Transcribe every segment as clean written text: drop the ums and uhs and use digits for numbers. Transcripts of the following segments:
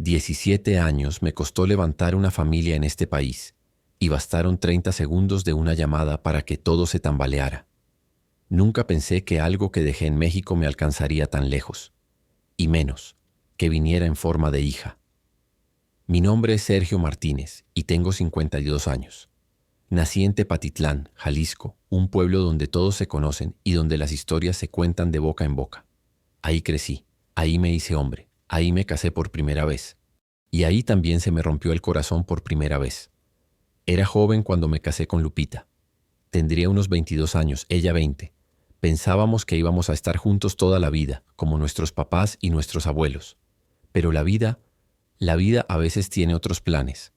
17 años me costó levantar una familia en este país, y bastaron 30 segundos de una llamada para que todo se tambaleara. Nunca pensé que algo que dejé en México me alcanzaría tan lejos, y menos, que viniera en forma de hija. Mi nombre es Sergio Martínez y tengo 52 años. Nací en Tepatitlán, Jalisco, un pueblo donde todos se conocen y donde las historias se cuentan de boca en boca. Ahí crecí, ahí me hice hombre, ahí me casé por primera vez. Y ahí también se me rompió el corazón por primera vez. Era joven cuando me casé con Lupita. Tendría unos 22 años, ella 20. Pensábamos que íbamos a estar juntos toda la vida, como nuestros papás y nuestros abuelos. Pero la vida a veces tiene otros planes.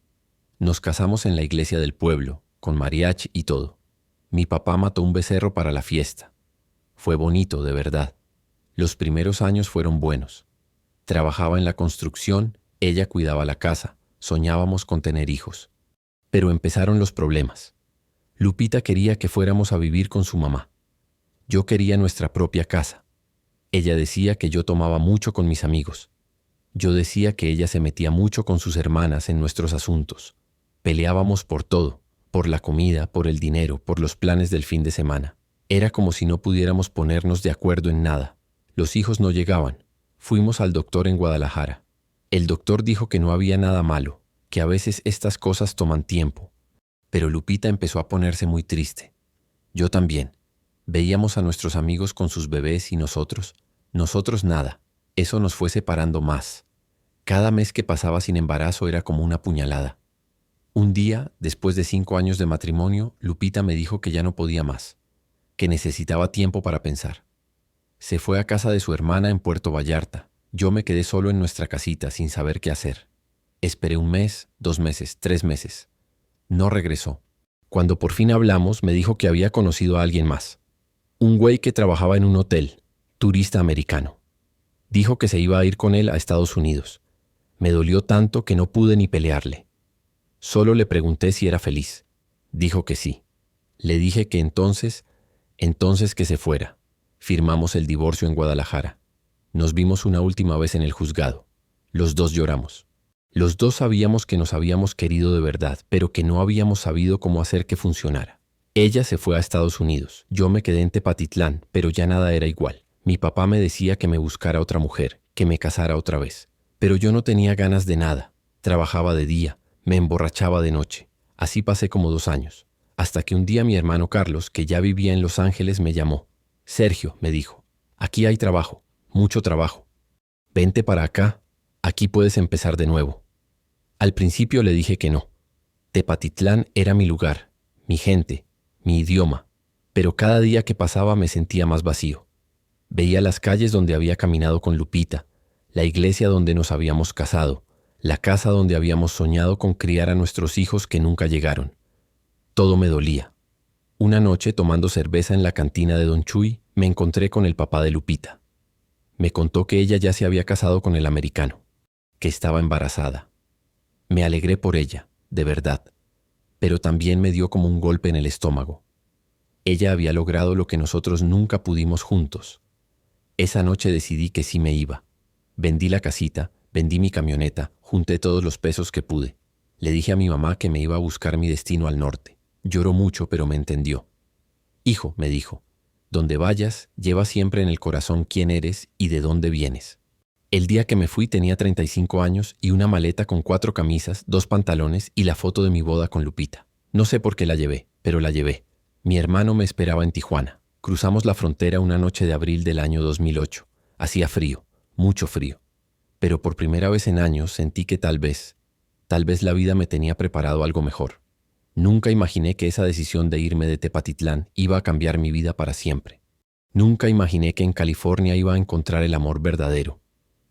Nos casamos en la iglesia del pueblo, con mariachi y todo. Mi papá mató un becerro para la fiesta. Fue bonito, de verdad. Los primeros años fueron buenos. Trabajaba en la construcción, ella cuidaba la casa, soñábamos con tener hijos. Pero empezaron los problemas. Lupita quería que fuéramos a vivir con su mamá. Yo quería nuestra propia casa. Ella decía que yo tomaba mucho con mis amigos. Yo decía que ella se metía mucho con sus hermanas en nuestros asuntos. Peleábamos por todo, por la comida, por el dinero, por los planes del fin de semana. Era como si no pudiéramos ponernos de acuerdo en nada. Los hijos no llegaban. Fuimos al doctor en Guadalajara. El doctor dijo que no había nada malo, que a veces estas cosas toman tiempo. Pero Lupita empezó a ponerse muy triste. Yo también. Veíamos a nuestros amigos con sus bebés y nosotros nada. Eso nos fue separando más. Cada mes que pasaba sin embarazo era como una puñalada. Un día, después de 5 años de matrimonio, Lupita me dijo que ya no podía más, que necesitaba tiempo para pensar. Se fue a casa de su hermana en Puerto Vallarta. Yo me quedé solo en nuestra casita sin saber qué hacer. Esperé 1 mes, 2 meses, 3 meses. No regresó. Cuando por fin hablamos, me dijo que había conocido a alguien más. Un güey que trabajaba en un hotel, turista americano. Dijo que se iba a ir con él a Estados Unidos. Me dolió tanto que no pude ni pelearle. Solo le pregunté si era feliz. Dijo que sí. Le dije que entonces que se fuera. Firmamos el divorcio en Guadalajara. Nos vimos una última vez en el juzgado. Los dos lloramos. Los dos sabíamos que nos habíamos querido de verdad, pero que no habíamos sabido cómo hacer que funcionara. Ella se fue a Estados Unidos. Yo me quedé en Tepatitlán, pero ya nada era igual. Mi papá me decía que me buscara otra mujer, que me casara otra vez. Pero yo no tenía ganas de nada. Trabajaba de día, me emborrachaba de noche. Así pasé como 2 años. Hasta que un día mi hermano Carlos, que ya vivía en Los Ángeles, me llamó. Sergio, me dijo, aquí hay trabajo, mucho trabajo. Vente para acá, aquí puedes empezar de nuevo. Al principio le dije que no. Tepatitlán era mi lugar, mi gente, mi idioma. Pero cada día que pasaba me sentía más vacío. Veía las calles donde había caminado con Lupita, la iglesia donde nos habíamos casado, la casa donde habíamos soñado con criar a nuestros hijos que nunca llegaron. Todo me dolía. Una noche, tomando cerveza en la cantina de Don Chuy, me encontré con el papá de Lupita. Me contó que ella ya se había casado con el americano, que estaba embarazada. Me alegré por ella, de verdad, pero también me dio como un golpe en el estómago. Ella había logrado lo que nosotros nunca pudimos juntos. Esa noche decidí que sí me iba. Vendí la casita, vendí mi camioneta, junté todos los pesos que pude. Le dije a mi mamá que me iba a buscar mi destino al norte. Lloró mucho, pero me entendió. Hijo, me dijo, donde vayas, lleva siempre en el corazón quién eres y de dónde vienes. El día que me fui tenía 35 años y una maleta con 4 camisas, 2 pantalones y la foto de mi boda con Lupita. No sé por qué la llevé, pero la llevé. Mi hermano me esperaba en Tijuana. Cruzamos la frontera una noche de abril del año 2008. Hacía frío, mucho frío. Pero por primera vez en años sentí que tal vez la vida me tenía preparado algo mejor. Nunca imaginé que esa decisión de irme de Tepatitlán iba a cambiar mi vida para siempre. Nunca imaginé que en California iba a encontrar el amor verdadero.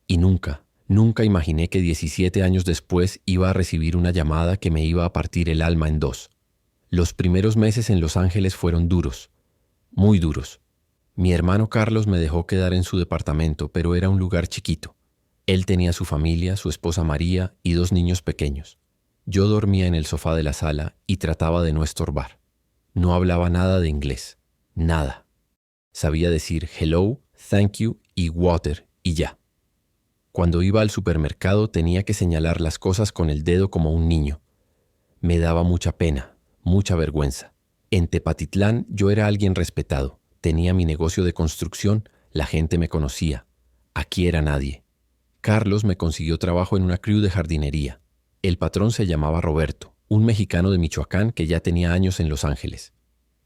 Y nunca imaginé que 17 años después iba a recibir una llamada que me iba a partir el alma en 2. Los primeros meses en Los Ángeles fueron duros, muy duros. Mi hermano Carlos me dejó quedar en su departamento, pero era un lugar chiquito. Él tenía su familia, su esposa María y 2 niños pequeños. Yo dormía en el sofá de la sala y trataba de no estorbar. No hablaba nada de inglés, nada. Sabía decir hello, thank you y water y ya. Cuando iba al supermercado tenía que señalar las cosas con el dedo como un niño. Me daba mucha pena, mucha vergüenza. En Tepatitlán yo era alguien respetado. Tenía mi negocio de construcción, la gente me conocía. Aquí era nadie. Carlos me consiguió trabajo en una crew de jardinería. El patrón se llamaba Roberto, un mexicano de Michoacán que ya tenía años en Los Ángeles.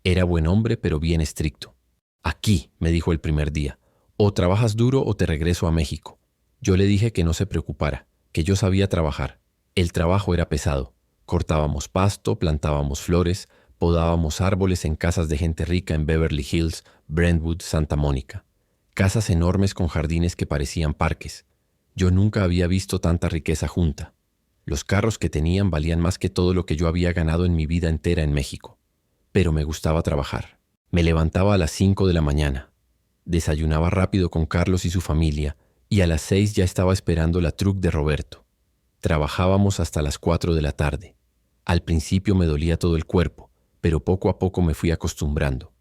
Era buen hombre, pero bien estricto. Aquí, me dijo el primer día, o trabajas duro o te regreso a México. Yo le dije que no se preocupara, que yo sabía trabajar. El trabajo era pesado. Cortábamos pasto, plantábamos flores, podábamos árboles en casas de gente rica en Beverly Hills, Brentwood, Santa Mónica. Casas enormes con jardines que parecían parques. Yo nunca había visto tanta riqueza junta. Los carros que tenían valían más que todo lo que yo había ganado en mi vida entera en México. Pero me gustaba trabajar. Me levantaba a las 5 de la mañana. Desayunaba rápido con Carlos y su familia, y a las 6 ya estaba esperando la truck de Roberto. Trabajábamos hasta las 4 de la tarde. Al principio me dolía todo el cuerpo, pero poco a poco me fui acostumbrando.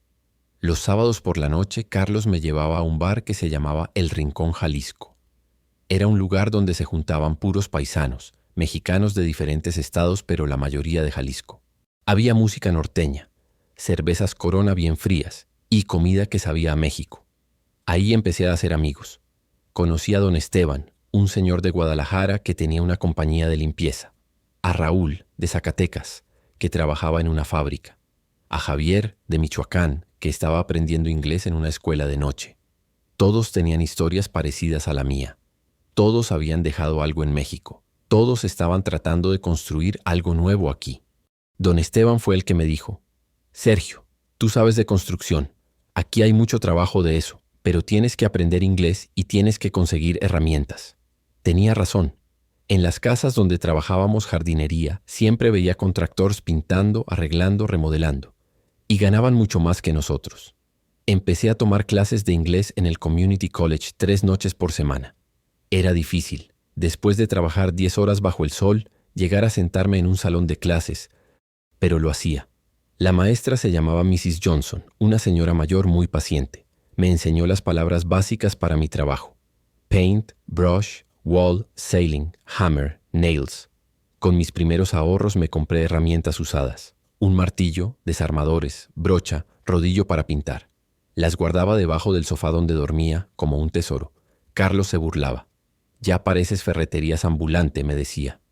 Los sábados por la noche, Carlos me llevaba a un bar que se llamaba El Rincón Jalisco. Era un lugar donde se juntaban puros paisanos, mexicanos de diferentes estados, pero la mayoría de Jalisco. Había música norteña, cervezas Corona bien frías y comida que sabía a México. Ahí empecé a hacer amigos. Conocí a don Esteban, un señor de Guadalajara que tenía una compañía de limpieza. A Raúl, de Zacatecas, que trabajaba en una fábrica. A Javier, de Michoacán, que estaba aprendiendo inglés en una escuela de noche. Todos tenían historias parecidas a la mía. Todos habían dejado algo en México. Todos estaban tratando de construir algo nuevo aquí. Don Esteban fue el que me dijo: Sergio, tú sabes de construcción. Aquí hay mucho trabajo de eso, pero tienes que aprender inglés y tienes que conseguir herramientas. Tenía razón. En las casas donde trabajábamos jardinería, siempre veía contractores pintando, arreglando, remodelando. Y ganaban mucho más que nosotros. Empecé a tomar clases de inglés en el Community College 3 noches por semana. Era difícil, después de trabajar 10 horas bajo el sol, llegar a sentarme en un salón de clases, pero lo hacía. La maestra se llamaba Mrs. Johnson, una señora mayor muy paciente. Me enseñó las palabras básicas para mi trabajo: paint, brush, wall, sailing, hammer, nails. Con mis primeros ahorros me compré herramientas usadas: un martillo, desarmadores, brocha, rodillo para pintar. Las guardaba debajo del sofá donde dormía, como un tesoro. Carlos se burlaba. Ya pareces ferreterías ambulante, me decía.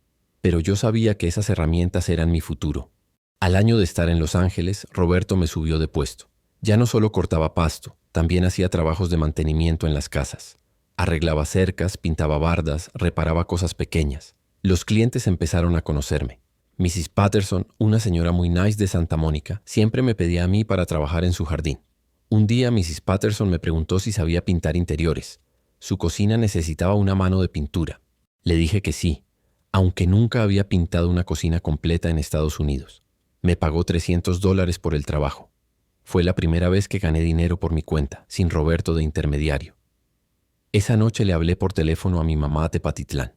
Pero yo sabía que esas herramientas eran mi futuro. Al año de estar en Los Ángeles, Roberto me subió de puesto. Ya no solo cortaba pasto, también hacía trabajos de mantenimiento en las casas. Arreglaba cercas, pintaba bardas, reparaba cosas pequeñas. Los clientes empezaron a conocerme. Mrs. Patterson, una señora muy nice de Santa Mónica, siempre me pedía a mí para trabajar en su jardín. Un día Mrs. Patterson me preguntó si sabía pintar interiores. Su cocina necesitaba una mano de pintura. Le dije que sí, aunque nunca había pintado una cocina completa en Estados Unidos. Me pagó $300 por el trabajo. Fue la primera vez que gané dinero por mi cuenta, sin Roberto de intermediario. Esa noche le hablé por teléfono a mi mamá a Tepatitlán.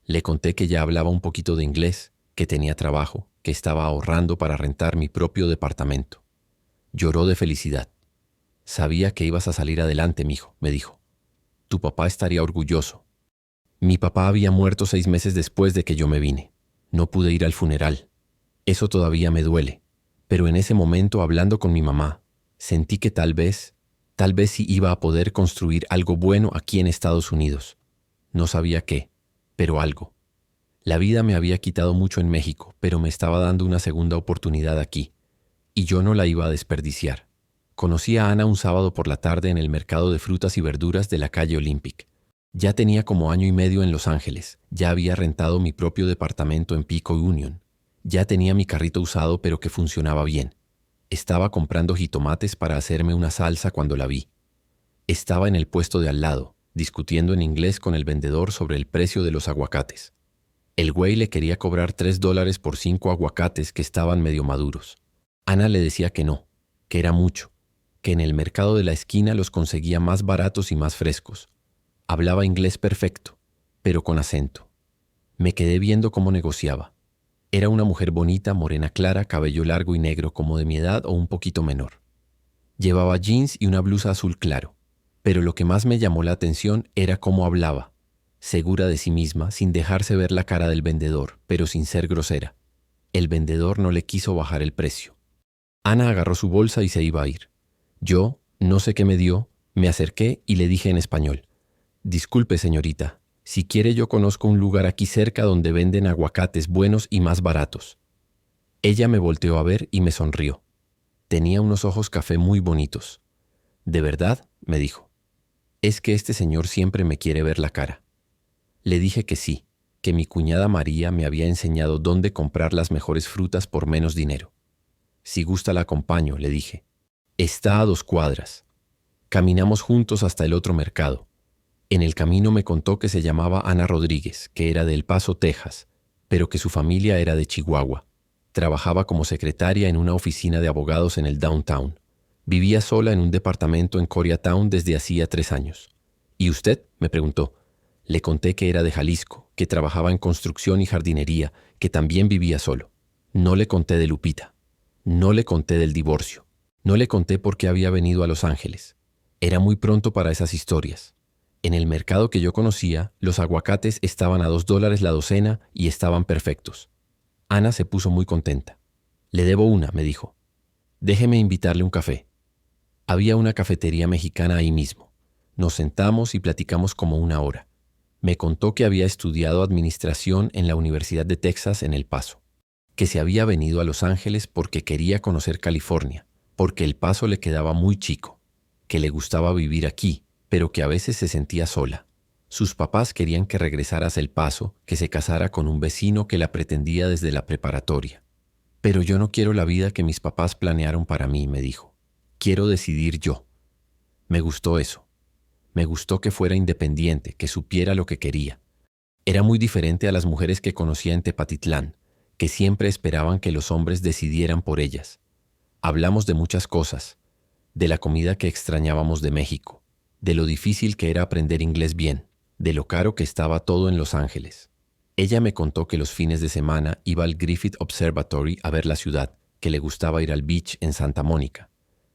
Le conté que ya hablaba un poquito de inglés, que tenía trabajo, que estaba ahorrando para rentar mi propio departamento. Lloró de felicidad. Sabía que ibas a salir adelante, mijo, me dijo. Tu papá estaría orgulloso. Mi papá había muerto 6 meses después de que yo me vine. No pude ir al funeral. Eso todavía me duele. Pero en ese momento, hablando con mi mamá, sentí que tal vez sí iba a poder construir algo bueno aquí en Estados Unidos. No sabía qué, pero algo. La vida me había quitado mucho en México, pero me estaba dando una segunda oportunidad aquí, y yo no la iba a desperdiciar. Conocí a Ana un sábado por la tarde en el mercado de frutas y verduras de la calle Olympic. Ya tenía como 1 año y medio en Los Ángeles, ya había rentado mi propio departamento en Pico Union. Ya tenía mi carrito usado, pero que funcionaba bien. Estaba comprando jitomates para hacerme una salsa cuando la vi. Estaba en el puesto de al lado, discutiendo en inglés con el vendedor sobre el precio de los aguacates. El güey le quería cobrar $3 por 5 aguacates que estaban medio maduros. Ana le decía que no, que era mucho, que en el mercado de la esquina los conseguía más baratos y más frescos. Hablaba inglés perfecto, pero con acento. Me quedé viendo cómo negociaba. Era una mujer bonita, morena clara, cabello largo y negro como de mi edad o un poquito menor. Llevaba jeans y una blusa azul claro, pero lo que más me llamó la atención era cómo hablaba. segura de sí misma, sin dejarse ver la cara del vendedor, pero sin ser grosera. El vendedor no le quiso bajar el precio. Ana agarró su bolsa y se iba a ir. Yo, no sé qué me dio, me acerqué y le dije en español: «Disculpe, señorita, si quiere yo conozco un lugar aquí cerca donde venden aguacates buenos y más baratos». Ella me volteó a ver y me sonrió. Tenía unos ojos café muy bonitos. «¿De verdad?», me dijo. «Es que este señor siempre me quiere ver la cara». Le dije que sí, que mi cuñada María me había enseñado dónde comprar las mejores frutas por menos dinero. «Si gusta la acompaño», le dije. «Está a 2 cuadras». Caminamos juntos hasta el otro mercado. En el camino me contó que se llamaba Ana Rodríguez, que era de El Paso, Texas, pero que su familia era de Chihuahua. Trabajaba como secretaria en una oficina de abogados en el downtown. Vivía sola en un departamento en Koreatown desde hacía 3 años. «¿Y usted?», me preguntó. Le conté que era de Jalisco, que trabajaba en construcción y jardinería, que también vivía solo. No le conté de Lupita. No le conté del divorcio. No le conté por qué había venido a Los Ángeles. Era muy pronto para esas historias. En el mercado que yo conocía, los aguacates estaban a $2 la docena y estaban perfectos. Ana se puso muy contenta. «Le debo una», me dijo. «Déjeme invitarle un café». Había una cafetería mexicana ahí mismo. Nos sentamos y platicamos como 1 hora. Me contó que había estudiado administración en la Universidad de Texas en El Paso, que se había venido a Los Ángeles porque quería conocer California, porque El Paso le quedaba muy chico, que le gustaba vivir aquí, pero que a veces se sentía sola. Sus papás querían que regresara a El Paso, que se casara con un vecino que la pretendía desde la preparatoria. «Pero yo no quiero la vida que mis papás planearon para mí», me dijo. «Quiero decidir yo». Me gustó eso. Me gustó que fuera independiente, que supiera lo que quería. Era muy diferente a las mujeres que conocía en Tepatitlán, que siempre esperaban que los hombres decidieran por ellas. Hablamos de muchas cosas, de la comida que extrañábamos de México, de lo difícil que era aprender inglés bien, de lo caro que estaba todo en Los Ángeles. Ella me contó que los fines de semana iba al Griffith Observatory a ver la ciudad, que le gustaba ir al beach en Santa Mónica.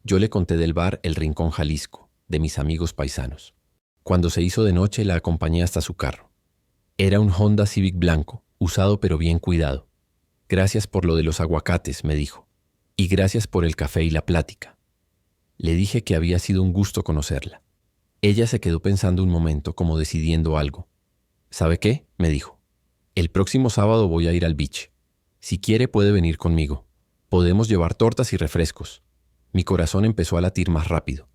Yo le conté del bar El Rincón Jalisco, de mis amigos paisanos. Cuando se hizo de noche la acompañé hasta su carro. Era un Honda Civic blanco, usado pero bien cuidado. «Gracias por lo de los aguacates», me dijo. «Y gracias por el café y la plática». Le dije que había sido un gusto conocerla. Ella se quedó pensando un momento como decidiendo algo. «¿Sabe qué?», me dijo. «El próximo sábado voy a ir al beach. Si quiere puede venir conmigo. Podemos llevar tortas y refrescos». Mi corazón empezó a latir más rápido.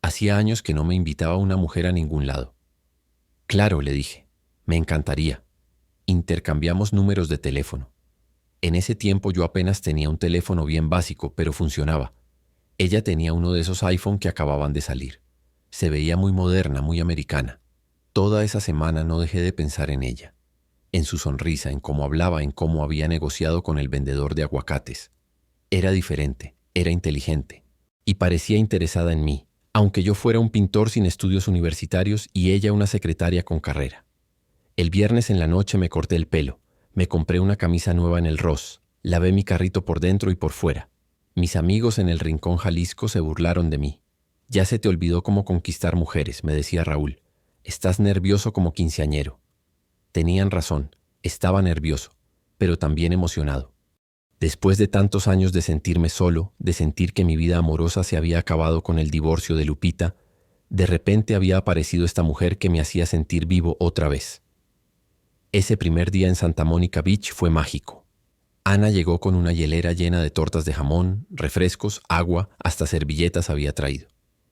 Hacía años que no me invitaba una mujer a ningún lado. «Claro», le dije. «Me encantaría». Intercambiamos números de teléfono. En ese tiempo yo apenas tenía un teléfono bien básico, pero funcionaba. Ella tenía uno de esos iPhone que acababan de salir. Se veía muy moderna, muy americana. Toda esa semana no dejé de pensar en ella. En su sonrisa, en cómo hablaba, en cómo había negociado con el vendedor de aguacates. Era diferente, era inteligente. Y parecía interesada en mí, aunque yo fuera un pintor sin estudios universitarios y ella una secretaria con carrera. El viernes en la noche me corté el pelo, me compré una camisa nueva en el Ross, lavé mi carrito por dentro y por fuera. Mis amigos en el Rincón Jalisco se burlaron de mí. «Ya se te olvidó cómo conquistar mujeres», me decía Raúl. «Estás nervioso como quinceañero». Tenían razón, estaba nervioso, pero también emocionado. Después de tantos años de sentirme solo, de sentir que mi vida amorosa se había acabado con el divorcio de Lupita, de repente había aparecido esta mujer que me hacía sentir vivo otra vez. Ese primer día en Santa Mónica Beach fue mágico. Ana llegó con una hielera llena de tortas de jamón, refrescos, agua, hasta servilletas había traído.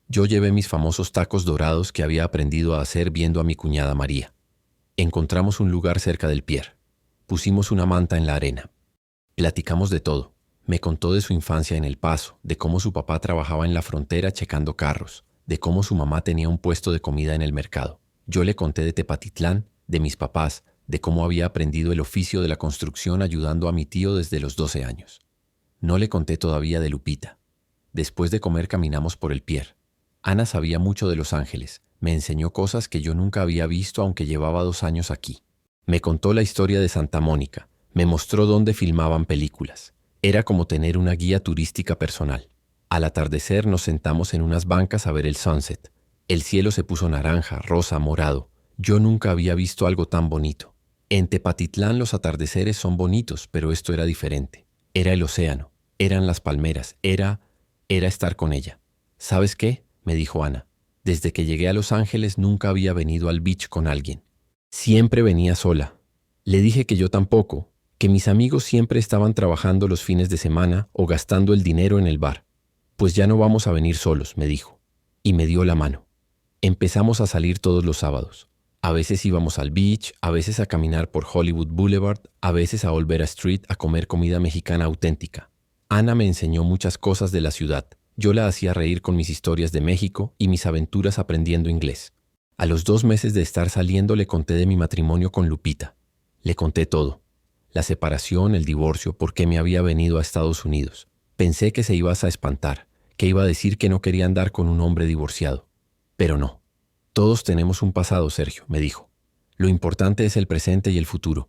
Yo llevé mis famosos tacos dorados que había aprendido a hacer viendo a mi cuñada María. Encontramos un lugar cerca del pier. Pusimos una manta en la arena. Platicamos de todo. Me contó de su infancia en El Paso, de cómo su papá trabajaba en la frontera checando carros, de cómo su mamá tenía un puesto de comida en el mercado. Yo le conté de Tepatitlán, de mis papás, de cómo había aprendido el oficio de la construcción ayudando a mi tío desde los 12 años. No le conté todavía de Lupita. Después de comer caminamos por el pier. Ana sabía mucho de Los Ángeles. Me enseñó cosas que yo nunca había visto aunque llevaba 2 años aquí. Me contó la historia de Santa Mónica. Me mostró dónde filmaban películas. Era como tener una guía turística personal. Al atardecer nos sentamos en unas bancas a ver el sunset. El cielo se puso naranja, rosa, morado. Yo nunca había visto algo tan bonito. En Tepatitlán los atardeceres son bonitos, pero esto era diferente. Era el océano, eran las palmeras, era estar con ella. ¿Sabes qué?, me dijo Ana. Desde que llegué a Los Ángeles nunca había venido al beach con alguien. Siempre venía sola. Le dije que yo tampoco, que mis amigos siempre estaban trabajando los fines de semana o gastando el dinero en el bar. Pues ya no vamos a venir solos, me dijo. Y me dio la mano. Empezamos a salir todos los sábados. A veces íbamos al beach, a veces a caminar por Hollywood Boulevard, a veces a Olvera Street a comer comida mexicana auténtica. Ana me enseñó muchas cosas de la ciudad. Yo la hacía reír con mis historias de México y mis aventuras aprendiendo inglés. A los 2 meses de estar saliendo le conté de mi matrimonio con Lupita. Le conté todo. La separación, el divorcio, por qué me había venido a Estados Unidos. Pensé que se ibas a espantar, que iba a decir que no quería andar con un hombre divorciado. Pero no. Todos tenemos un pasado, Sergio, me dijo. Lo importante es el presente y el futuro.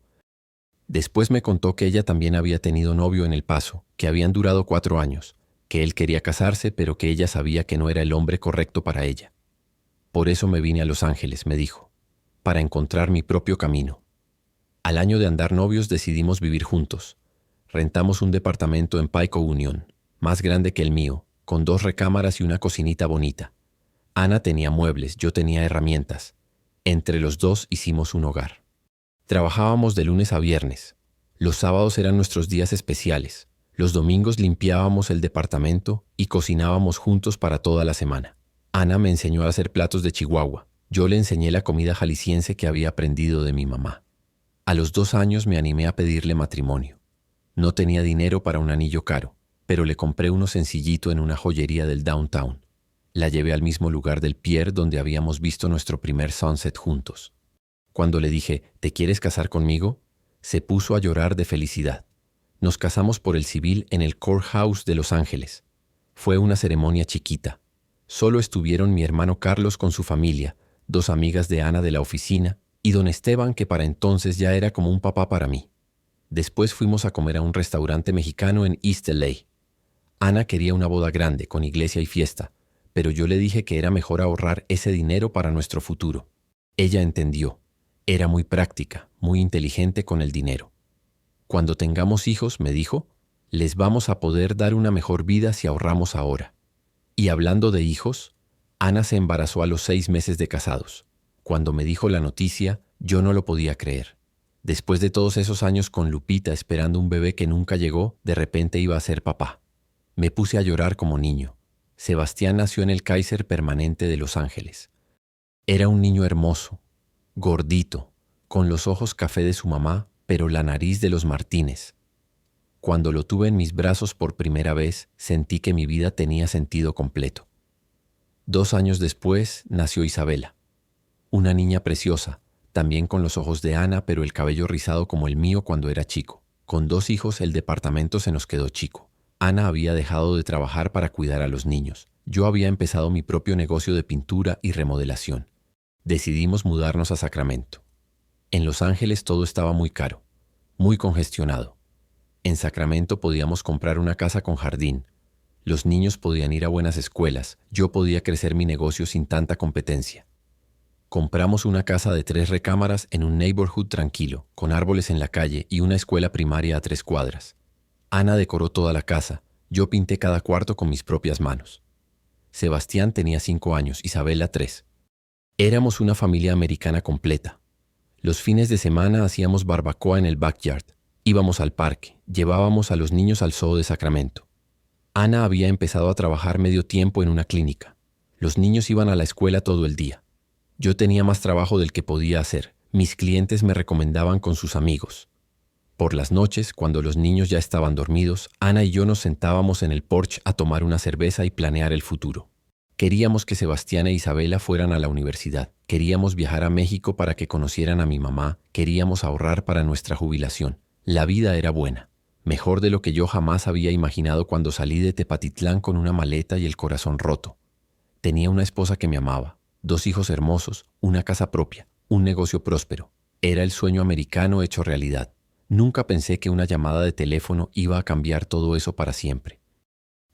Después me contó que ella también había tenido novio en El Paso, que habían durado 4 años, que él quería casarse, pero que ella sabía que no era el hombre correcto para ella. Por eso me vine a Los Ángeles, me dijo, para encontrar mi propio camino. Al año de andar novios decidimos vivir juntos. Rentamos un departamento en Pico Union, más grande que el mío, con 2 recámaras y una cocinita bonita. Ana tenía muebles, yo tenía herramientas. Entre los dos hicimos un hogar. Trabajábamos de lunes a viernes. Los sábados eran nuestros días especiales. Los domingos limpiábamos el departamento y cocinábamos juntos para toda la semana. Ana me enseñó a hacer platos de Chihuahua. Yo le enseñé la comida jalisciense que había aprendido de mi mamá. A los 2 años me animé a pedirle matrimonio. No tenía dinero para un anillo caro, pero le compré uno sencillito en una joyería del downtown. La llevé al mismo lugar del pier donde habíamos visto nuestro primer sunset juntos. Cuando le dije, ¿te quieres casar conmigo?, se puso a llorar de felicidad. Nos casamos por el civil en el Courthouse de Los Ángeles. Fue una ceremonia chiquita. Solo estuvieron mi hermano Carlos con su familia, 2 amigas de Ana de la oficina y don Esteban, que para entonces ya era como un papá para mí. Después fuimos a comer a un restaurante mexicano en East LA. Ana quería una boda grande, con iglesia y fiesta, pero yo le dije que era mejor ahorrar ese dinero para nuestro futuro. Ella entendió. Era muy práctica, muy inteligente con el dinero. Cuando tengamos hijos, me dijo, les vamos a poder dar una mejor vida si ahorramos ahora. Y hablando de hijos, Ana se embarazó a los 6 meses de casados. Cuando me dijo la noticia, yo no lo podía creer. Después de todos esos años con Lupita esperando un bebé que nunca llegó, de repente iba a ser papá. Me puse a llorar como niño. Sebastián nació en el Kaiser Permanente de Los Ángeles. Era un niño hermoso, gordito, con los ojos café de su mamá, pero la nariz de los Martínez. Cuando lo tuve en mis brazos por primera vez, sentí que mi vida tenía sentido completo. 2 años después nació Isabela, una niña preciosa, también con los ojos de Ana, pero el cabello rizado como el mío cuando era chico. Con 2 hijos el departamento se nos quedó chico. Ana había dejado de trabajar para cuidar a los niños. Yo había empezado mi propio negocio de pintura y remodelación. Decidimos mudarnos a Sacramento. En Los Ángeles todo estaba muy caro, muy congestionado. En Sacramento podíamos comprar una casa con jardín. Los niños podían ir a buenas escuelas. Yo podía crecer mi negocio sin tanta competencia. Compramos una casa de 3 recámaras en un neighborhood tranquilo, con árboles en la calle y una escuela primaria a 3 cuadras. Ana decoró toda la casa. Yo pinté cada cuarto con mis propias manos. Sebastián tenía 5 años, Isabela 3. Éramos una familia americana completa. Los fines de semana hacíamos barbacoa en el backyard. Íbamos al parque, llevábamos a los niños al zoo de Sacramento. Ana había empezado a trabajar medio tiempo en una clínica. Los niños iban a la escuela todo el día. Yo tenía más trabajo del que podía hacer. Mis clientes me recomendaban con sus amigos. Por las noches, cuando los niños ya estaban dormidos, Ana y yo nos sentábamos en el porche a tomar una cerveza y planear el futuro. Queríamos que Sebastián e Isabela fueran a la universidad. Queríamos viajar a México para que conocieran a mi mamá. Queríamos ahorrar para nuestra jubilación. La vida era buena. Mejor de lo que yo jamás había imaginado cuando salí de Tepatitlán con una maleta y el corazón roto. Tenía una esposa que me amaba, 2 hijos hermosos, una casa propia, un negocio próspero. Era el sueño americano hecho realidad. Nunca pensé que una llamada de teléfono iba a cambiar todo eso para siempre.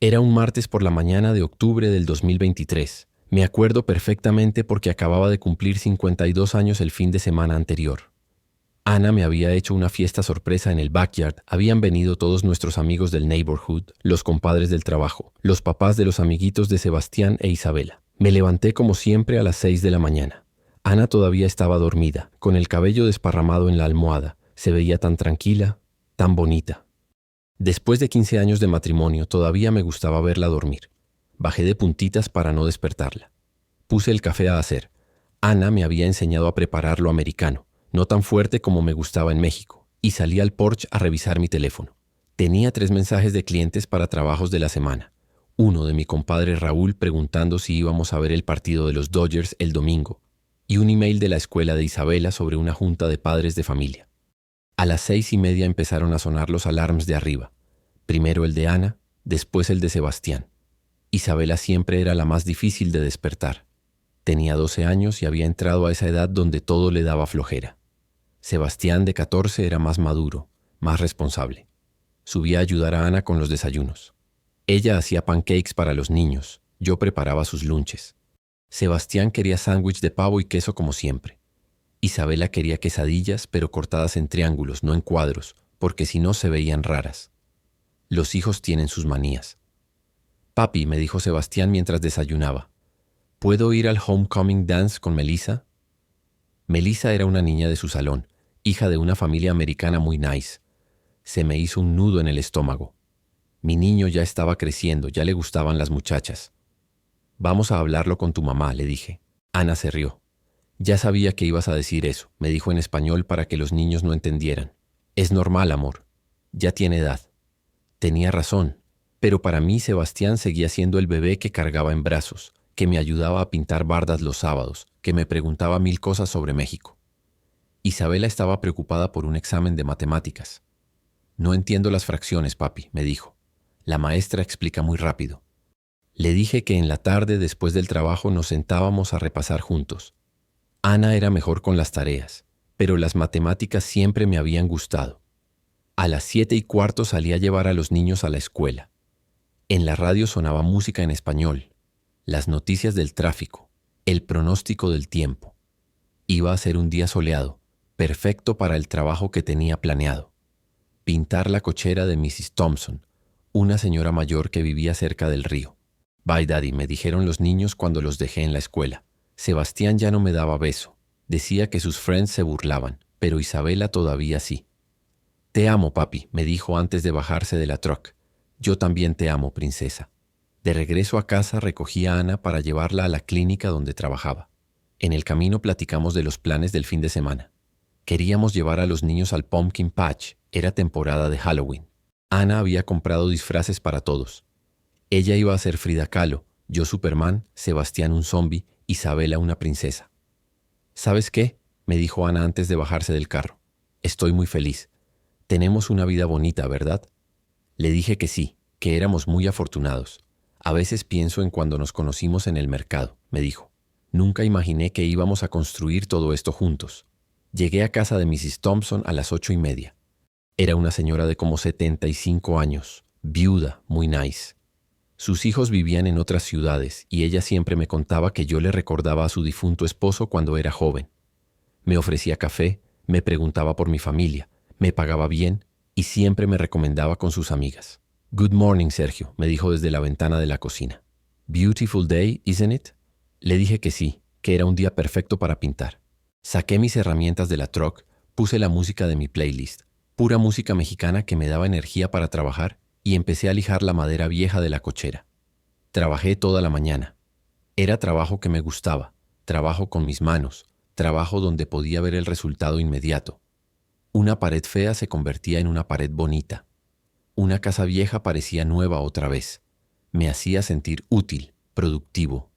Era un martes por la mañana de octubre del 2023. Me acuerdo perfectamente porque acababa de cumplir 52 años el fin de semana anterior. Ana me había hecho una fiesta sorpresa en el backyard. Habían venido todos nuestros amigos del neighborhood, los compadres del trabajo, los papás de los amiguitos de Sebastián e Isabela. Me levanté como siempre a las 6 de la mañana. Ana todavía estaba dormida, con el cabello desparramado en la almohada. Se veía tan tranquila, tan bonita. Después de 15 años de matrimonio, todavía me gustaba verla dormir. Bajé de puntitas para no despertarla. Puse el café a hacer. Ana me había enseñado a prepararlo americano, no tan fuerte como me gustaba en México, y salí al porche a revisar mi teléfono. Tenía 3 mensajes de clientes para trabajos de la semana. Uno de mi compadre Raúl preguntando si íbamos a ver el partido de los Dodgers el domingo, y un email de la escuela de Isabela sobre una junta de padres de familia. A las 6:30 empezaron a sonar los alarms de arriba. Primero el de Ana, después el de Sebastián. Isabela siempre era la más difícil de despertar. Tenía 12 años y había entrado a esa edad donde todo le daba flojera. Sebastián, de 14, era más maduro, más responsable. Subía a ayudar a Ana con los desayunos. Ella hacía pancakes para los niños, yo preparaba sus lunches. Sebastián quería sándwich de pavo y queso como siempre. Isabela quería quesadillas, pero cortadas en triángulos, no en cuadros, porque si no se veían raras. Los hijos tienen sus manías. Papi, me dijo Sebastián mientras desayunaba, ¿puedo ir al homecoming dance con Melissa? Melissa era una niña de su salón, hija de una familia americana muy nice. Se me hizo un nudo en el estómago. Mi niño ya estaba creciendo, ya le gustaban las muchachas. Vamos a hablarlo con tu mamá, le dije. Ana se rió. Ya sabía que ibas a decir eso, me dijo en español para que los niños no entendieran. Es normal, amor. Ya tiene edad. Tenía razón. Pero para mí Sebastián seguía siendo el bebé que cargaba en brazos, que me ayudaba a pintar bardas los sábados, que me preguntaba 1000 cosas sobre México. Isabela estaba preocupada por un examen de matemáticas. No entiendo las fracciones, papi, me dijo. La maestra explica muy rápido. Le dije que en la tarde, después del trabajo, nos sentábamos a repasar juntos. Ana era mejor con las tareas, pero las matemáticas siempre me habían gustado. A las 7:15 salí a llevar a los niños a la escuela. En la radio sonaba música en español, las noticias del tráfico, el pronóstico del tiempo. Iba a ser un día soleado, perfecto para el trabajo que tenía planeado. Pintar la cochera de Mrs. Thompson, una señora mayor que vivía cerca del río. Bye, Daddy, me dijeron los niños cuando los dejé en la escuela. Sebastián ya no me daba beso. Decía que sus friends se burlaban, pero Isabela todavía sí. Te amo, papi, me dijo antes de bajarse de la truck. Yo también te amo, princesa. De regreso a casa recogí a Ana para llevarla a la clínica donde trabajaba. En el camino platicamos de los planes del fin de semana. Queríamos llevar a los niños al Pumpkin Patch, era temporada de Halloween. Ana había comprado disfraces para todos. Ella iba a ser Frida Kahlo, yo Superman, Sebastián un zombie, Isabela una princesa. ¿Sabes qué?, me dijo Ana antes de bajarse del carro. Estoy muy feliz. Tenemos una vida bonita, ¿verdad? Le dije que sí, que éramos muy afortunados. A veces pienso en cuando nos conocimos en el mercado, me dijo. Nunca imaginé que íbamos a construir todo esto juntos. Llegué a casa de Mrs. Thompson a las 8:30. Era una señora de como 75 años, viuda, muy nice. Sus hijos vivían en otras ciudades y ella siempre me contaba que yo le recordaba a su difunto esposo cuando era joven. Me ofrecía café, me preguntaba por mi familia, me pagaba bien y siempre me recomendaba con sus amigas. Good morning, Sergio, me dijo desde la ventana de la cocina. Beautiful day, isn't it? Le dije que sí, que era un día perfecto para pintar. Saqué mis herramientas de la truck, puse la música de mi playlist, pura música mexicana que me daba energía para trabajar, y empecé a lijar la madera vieja de la cochera. Trabajé toda la mañana. Era trabajo que me gustaba, trabajo con mis manos, trabajo donde podía ver el resultado inmediato. Una pared fea se convertía en una pared bonita. Una casa vieja parecía nueva otra vez. Me hacía sentir útil, productivo.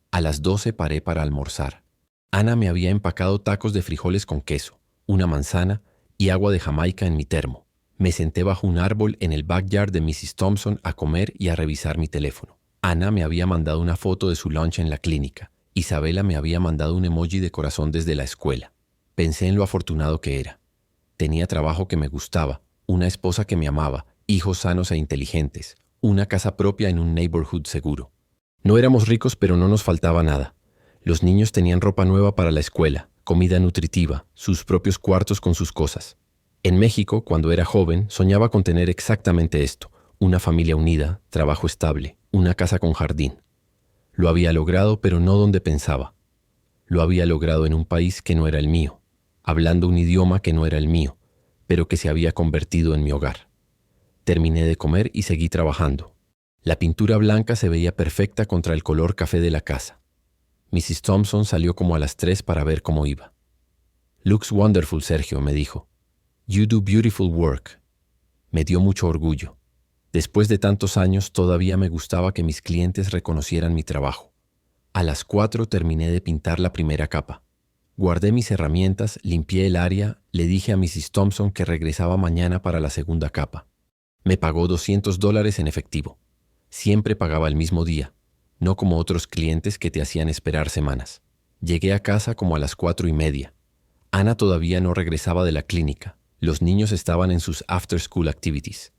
A las 12 paré para almorzar. Ana me había empacado tacos de frijoles con queso, una manzana y agua de Jamaica en mi termo. Me senté bajo un árbol en el backyard de Mrs. Thompson a comer y a revisar mi teléfono. Ana me había mandado una foto de su lunch en la clínica. Isabela me había mandado un emoji de corazón desde la escuela. Pensé en lo afortunado que era. Tenía trabajo que me gustaba, una esposa que me amaba, hijos sanos e inteligentes, una casa propia en un neighborhood seguro. No éramos ricos, pero no nos faltaba nada. Los niños tenían ropa nueva para la escuela, comida nutritiva, sus propios cuartos con sus cosas. En México, cuando era joven, soñaba con tener exactamente esto: una familia unida, trabajo estable, una casa con jardín. Lo había logrado, pero no donde pensaba. Lo había logrado en un país que no era el mío, hablando un idioma que no era el mío, pero que se había convertido en mi hogar. Terminé de comer y seguí trabajando. La pintura blanca se veía perfecta contra el color café de la casa. Mrs. Thompson salió como a las 3 para ver cómo iba. "Looks wonderful, Sergio", me dijo. "You do beautiful work". Me dio mucho orgullo. Después de tantos años, todavía me gustaba que mis clientes reconocieran mi trabajo. A las 4 terminé de pintar la primera capa. Guardé mis herramientas, limpié el área, le dije a Mrs. Thompson que regresaba mañana para la segunda capa. Me pagó $200 en efectivo. Siempre pagaba el mismo día, no como otros clientes que te hacían esperar semanas. Llegué a casa como a las 4:30. Ana todavía no regresaba de la clínica. Los niños estaban en sus after school activities.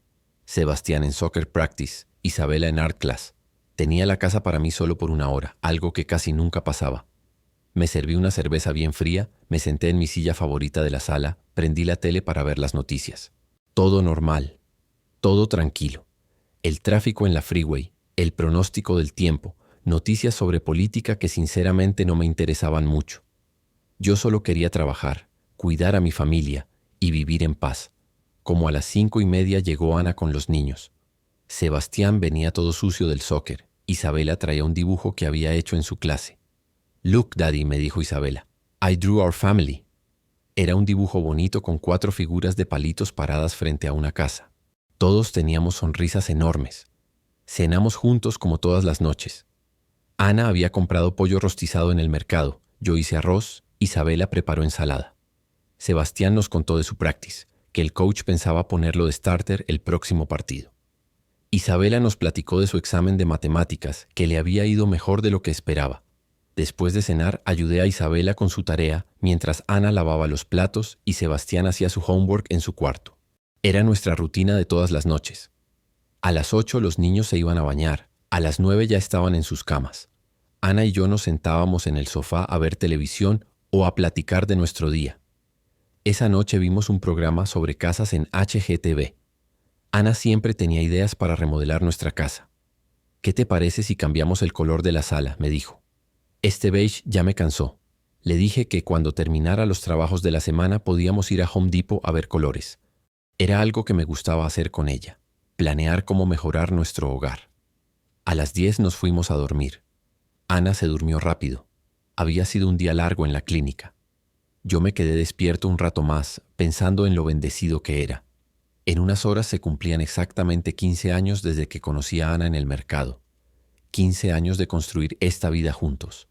Sebastián en soccer practice, Isabela en art class. Tenía la casa para mí solo por una hora, algo que casi nunca pasaba. Me serví una cerveza bien fría, me senté en mi silla favorita de la sala, prendí la tele para ver las noticias. Todo normal, todo tranquilo. El tráfico en la freeway, el pronóstico del tiempo, noticias sobre política que sinceramente no me interesaban mucho. Yo solo quería trabajar, cuidar a mi familia y vivir en paz. Como a las 5:30 llegó Ana con los niños. Sebastián venía todo sucio del soccer. Isabela traía un dibujo que había hecho en su clase. "Look, Daddy", me dijo Isabela. "I drew our family". Era un dibujo bonito con 4 figuras de palitos paradas frente a una casa. Todos teníamos sonrisas enormes. Cenamos juntos como todas las noches. Ana había comprado pollo rostizado en el mercado. Yo hice arroz. Isabela preparó ensalada. Sebastián nos contó de su practice, que el coach pensaba ponerlo de starter el próximo partido. Isabela nos platicó de su examen de matemáticas, que le había ido mejor de lo que esperaba. Después de cenar, ayudé a Isabela con su tarea, mientras Ana lavaba los platos y Sebastián hacía su homework en su cuarto. Era nuestra rutina de todas las noches. A las 8 los niños se iban a bañar. A las 9 ya estaban en sus camas. Ana y yo nos sentábamos en el sofá a ver televisión o a platicar de nuestro día. Esa noche vimos un programa sobre casas en HGTV. Ana siempre tenía ideas para remodelar nuestra casa. "¿Qué te parece si cambiamos el color de la sala?", me dijo. "Este beige ya me cansó". Le dije que cuando terminara los trabajos de la semana podíamos ir a Home Depot a ver colores. Era algo que me gustaba hacer con ella, planear cómo mejorar nuestro hogar. A las 10 nos fuimos a dormir. Ana se durmió rápido. Había sido un día largo en la clínica. Yo me quedé despierto un rato más, pensando en lo bendecido que era. En unas horas se cumplían exactamente 15 años desde que conocí a Ana en el mercado. 15 años de construir esta vida juntos.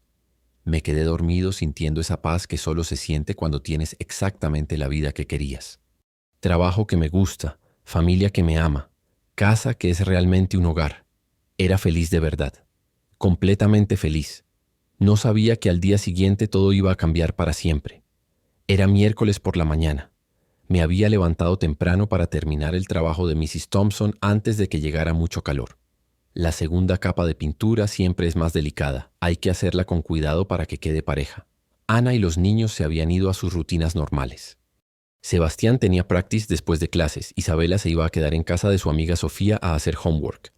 Me quedé dormido sintiendo esa paz que solo se siente cuando tienes exactamente la vida que querías. Trabajo que me gusta, familia que me ama, casa que es realmente un hogar. Era feliz de verdad, completamente feliz. No sabía que al día siguiente todo iba a cambiar para siempre. Era miércoles por la mañana. Me había levantado temprano para terminar el trabajo de Mrs. Thompson antes de que llegara mucho calor. La segunda capa de pintura siempre es más delicada. Hay que hacerla con cuidado para que quede pareja. Ana y los niños se habían ido a sus rutinas normales. Sebastián tenía practice después de clases. Isabela se iba a quedar en casa de su amiga Sofía a hacer homework.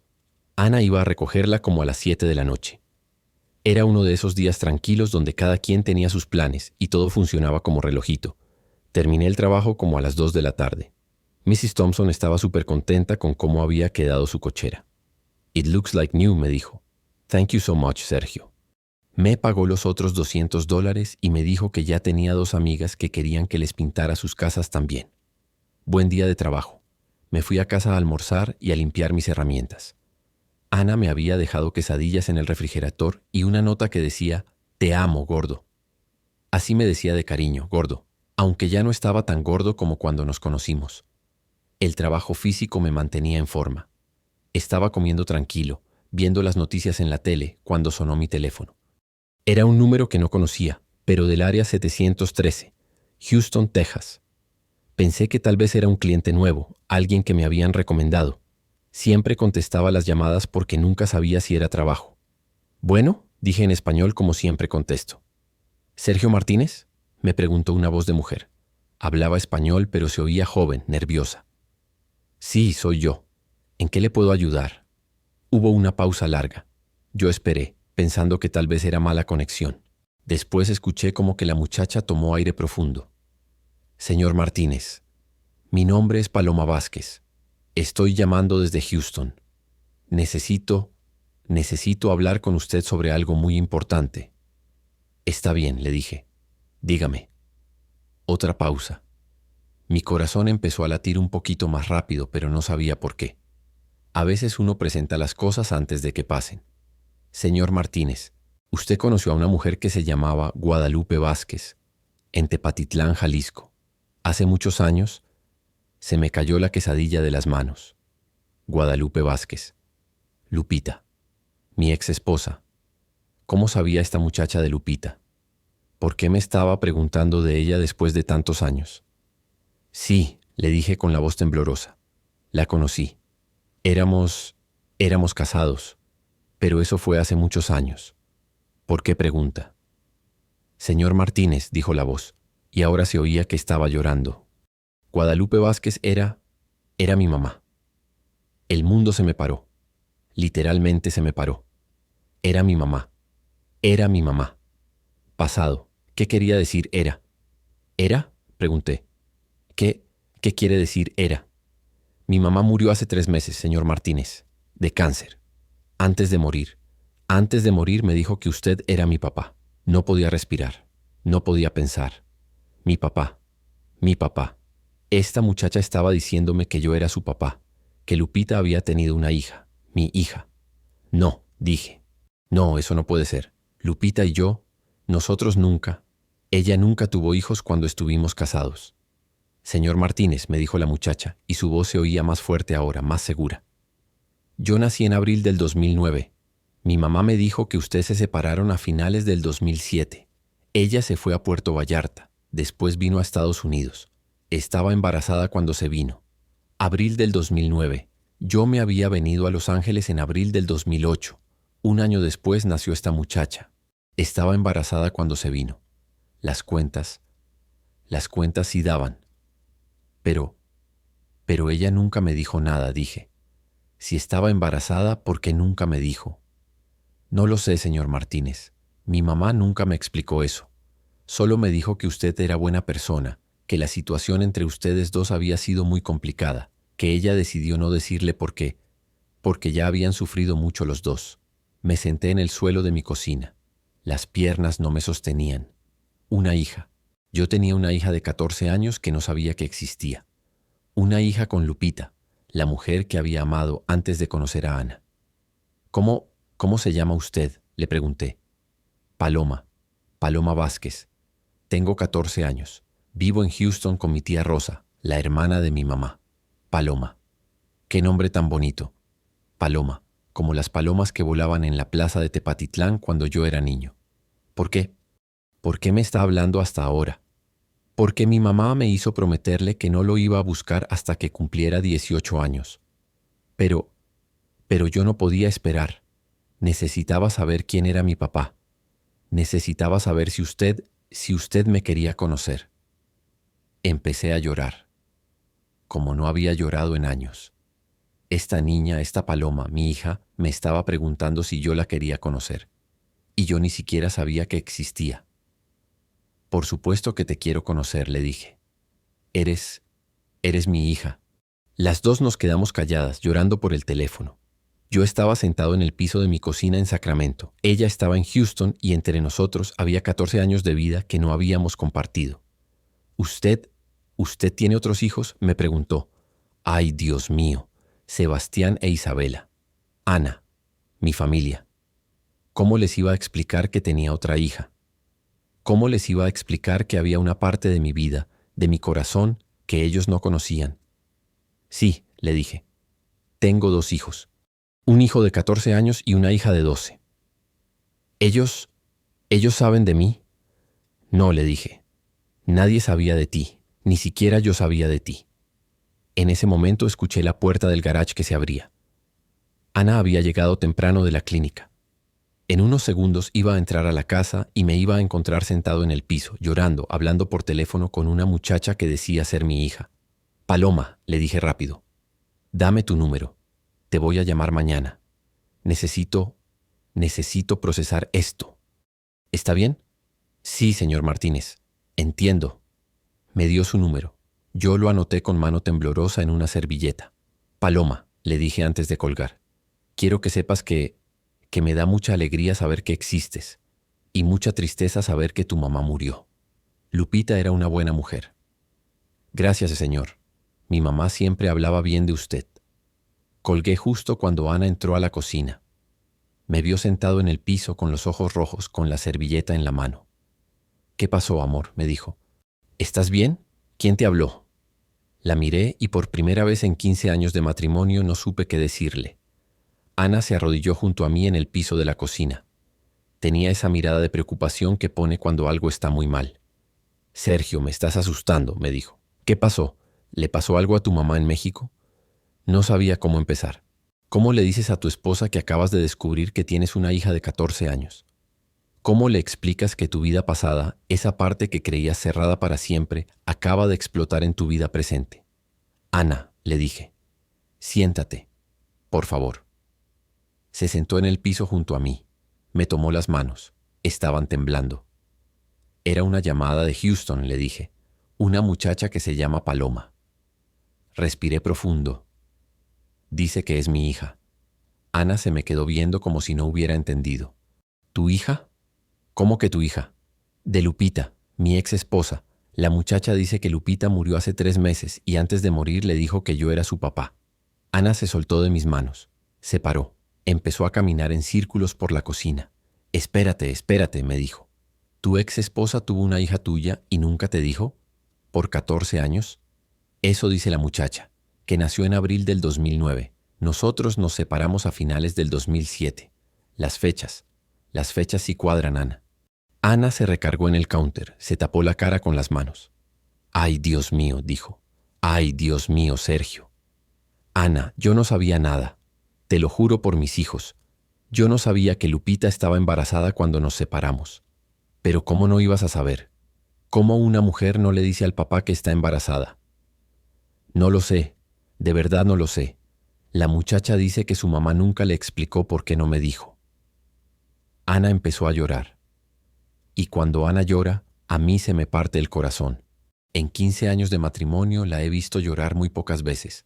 Ana iba a recogerla como a las 7 de la noche. Era uno de esos días tranquilos donde cada quien tenía sus planes y todo funcionaba como relojito. Terminé el trabajo como a las 2 de la tarde. Mrs. Thompson estaba súper contenta con cómo había quedado su cochera. "It looks like new", me dijo. "Thank you so much, Sergio". Me pagó los otros $200 y me dijo que ya tenía 2 amigas que querían que les pintara sus casas también. Buen día de trabajo. Me fui a casa a almorzar y a limpiar mis herramientas. Ana me había dejado quesadillas en el refrigerador y una nota que decía: "Te amo, gordo". Así me decía de cariño, gordo, aunque ya no estaba tan gordo como cuando nos conocimos. El trabajo físico me mantenía en forma. Estaba comiendo tranquilo, viendo las noticias en la tele, cuando sonó mi teléfono. Era un número que no conocía, pero del área 713, Houston, Texas. Pensé que tal vez era un cliente nuevo, alguien que me habían recomendado. Siempre contestaba las llamadas porque nunca sabía si era trabajo. Bueno, dije en español como siempre contesto. ¿Sergio Martínez? Me preguntó una voz de mujer. Hablaba español, pero se oía joven, nerviosa. Sí, soy yo. ¿En qué le puedo ayudar? Hubo una pausa larga. Yo esperé, pensando que tal vez era mala conexión. Después escuché como que la muchacha tomó aire profundo. Señor Martínez, mi nombre es Paloma Vázquez. Estoy llamando desde Houston. Necesito hablar con usted sobre algo muy importante. Está bien, le dije. Dígame. Otra pausa. Mi corazón empezó a latir un poquito más rápido, pero no sabía por qué. A veces uno presenta las cosas antes de que pasen. Señor Martínez, usted conoció a una mujer que se llamaba Guadalupe Vázquez, en Tepatitlán, Jalisco. Hace muchos años, se me cayó la quesadilla de las manos. Guadalupe Vázquez. Lupita, mi ex esposa. ¿Cómo sabía esta muchacha de Lupita? ¿Por qué me estaba preguntando de ella después de tantos años? Sí, le dije con la voz temblorosa. La conocí. Éramos casados, pero eso fue hace muchos años. ¿Por qué pregunta? Señor Martínez, dijo la voz, y ahora se oía que estaba llorando. Guadalupe Vázquez era mi mamá. El mundo se me paró. Literalmente se me paró. Era mi mamá. Era mi mamá. Pasado. ¿Qué quería decir era? ¿Era? Pregunté. ¿Qué quiere decir era? Mi mamá murió hace 3 meses, señor Martínez, de cáncer. Antes de morir me dijo que usted era mi papá. No podía respirar. No podía pensar. Mi papá. Esta muchacha estaba diciéndome que yo era su papá, que Lupita había tenido una hija, mi hija. No, dije. No, eso no puede ser. Lupita y yo, nosotros nunca. Ella nunca tuvo hijos cuando estuvimos casados. Señor Martínez, me dijo la muchacha, y su voz se oía más fuerte ahora, más segura. Yo nací en abril del 2009. Mi mamá me dijo que ustedes se separaron a finales del 2007. Ella se fue a Puerto Vallarta, después vino a Estados Unidos. Estaba embarazada cuando se vino. Abril del 2009. Yo me había venido a Los Ángeles en abril del 2008. Un año después nació esta muchacha. Estaba embarazada cuando se vino. Las cuentas sí daban. Pero ella nunca me dijo nada, dije. Si estaba embarazada, ¿por qué nunca me dijo? No lo sé, señor Martínez. Mi mamá nunca me explicó eso. Solo me dijo que usted era buena persona, que la situación entre ustedes dos había sido muy complicada, que ella decidió no decirle por qué, porque ya habían sufrido mucho los dos. Me senté en el suelo de mi cocina. Las piernas no me sostenían. Una hija. Yo tenía una hija de 14 años que no sabía que existía. Una hija con Lupita, la mujer que había amado antes de conocer a Ana. ¿Cómo se llama usted?, le pregunté. Paloma Vázquez. Tengo 14 años. Vivo en Houston con mi tía Rosa, la hermana de mi mamá. Paloma. Qué nombre tan bonito. Paloma, como las palomas que volaban en la plaza de Tepatitlán cuando yo era niño. ¿Por qué? ¿Por qué me está hablando hasta ahora? Porque mi mamá me hizo prometerle que no lo iba a buscar hasta que cumpliera 18 años. Pero yo no podía esperar. Necesitaba saber quién era mi papá. Necesitaba saber si usted me quería conocer. Empecé a llorar, como no había llorado en años. Esta niña, esta Paloma, mi hija, me estaba preguntando si yo la quería conocer. Y yo ni siquiera sabía que existía. Por supuesto que te quiero conocer, le dije. Eres mi hija. Las dos nos quedamos calladas, llorando por el teléfono. Yo estaba sentado en el piso de mi cocina en Sacramento. Ella estaba en Houston y entre nosotros había 14 años de vida que no habíamos compartido. ¿Usted tiene otros hijos?, me preguntó. Ay, Dios mío, Sebastián e Isabela. Ana, mi familia. ¿Cómo les iba a explicar que tenía otra hija? ¿Cómo les iba a explicar que había una parte de mi vida, de mi corazón, que ellos no conocían? Sí, le dije. Tengo 2 hijos. Un hijo de 14 años y una hija de 12. ¿Ellos saben de mí? No, le dije. Nadie sabía de ti, ni siquiera yo sabía de ti. En ese momento escuché la puerta del garage que se abría. Ana había llegado temprano de la clínica. En unos segundos iba a entrar a la casa y me iba a encontrar sentado en el piso, llorando, hablando por teléfono con una muchacha que decía ser mi hija. Paloma, le dije rápido, dame tu número. Te voy a llamar mañana. Necesito procesar esto. ¿Está bien? Sí, señor Martínez. Entiendo. Me dio su número. Yo lo anoté con mano temblorosa en una servilleta. Paloma, le dije antes de colgar, quiero que sepas que me da mucha alegría saber que existes y mucha tristeza saber que tu mamá murió. Lupita era una buena mujer. Gracias, señor. Mi mamá siempre hablaba bien de usted. Colgué justo cuando Ana entró a la cocina. Me vio sentado en el piso con los ojos rojos, con la servilleta en la mano. ¿Qué pasó, amor?, me dijo. ¿Estás bien? ¿Quién te habló? La miré y por primera vez en 15 años de matrimonio no supe qué decirle. Ana se arrodilló junto a mí en el piso de la cocina. Tenía esa mirada de preocupación que pone cuando algo está muy mal. Sergio, me estás asustando, me dijo. ¿Qué pasó? ¿Le pasó algo a tu mamá en México? No sabía cómo empezar. ¿Cómo le dices a tu esposa que acabas de descubrir que tienes una hija de 14 años? ¿Cómo le explicas que tu vida pasada, esa parte que creías cerrada para siempre, acaba de explotar en tu vida presente? Ana, le dije, siéntate, por favor. Se sentó en el piso junto a mí. Me tomó las manos. Estaban temblando. Era una llamada de Houston, le dije. Una muchacha que se llama Paloma. Respiré profundo. Dice que es mi hija. Ana se me quedó viendo como si no hubiera entendido. ¿Tu hija? ¿Cómo que tu hija? De Lupita, mi ex esposa. La muchacha dice que Lupita murió hace 3 meses y antes de morir le dijo que yo era su papá. Ana se soltó de mis manos. Se paró. Empezó a caminar en círculos por la cocina. Espérate, espérate, me dijo. ¿Tu ex esposa tuvo una hija tuya y nunca te dijo? ¿Por 14 años? Eso dice la muchacha, que nació en abril del 2009. Nosotros nos separamos a finales del 2007. Las fechas sí cuadran, Ana. Ana se recargó en el counter, se tapó la cara con las manos. Ay, Dios mío, dijo. Ay, Dios mío, Sergio. Ana, yo no sabía nada. Te lo juro por mis hijos. Yo no sabía que Lupita estaba embarazada cuando nos separamos. Pero ¿cómo no ibas a saber? ¿Cómo una mujer no le dice al papá que está embarazada? No lo sé, de verdad no lo sé. La muchacha dice que su mamá nunca le explicó por qué no me dijo. Ana empezó a llorar. Y cuando Ana llora, a mí se me parte el corazón. En 15 años de matrimonio la he visto llorar muy pocas veces.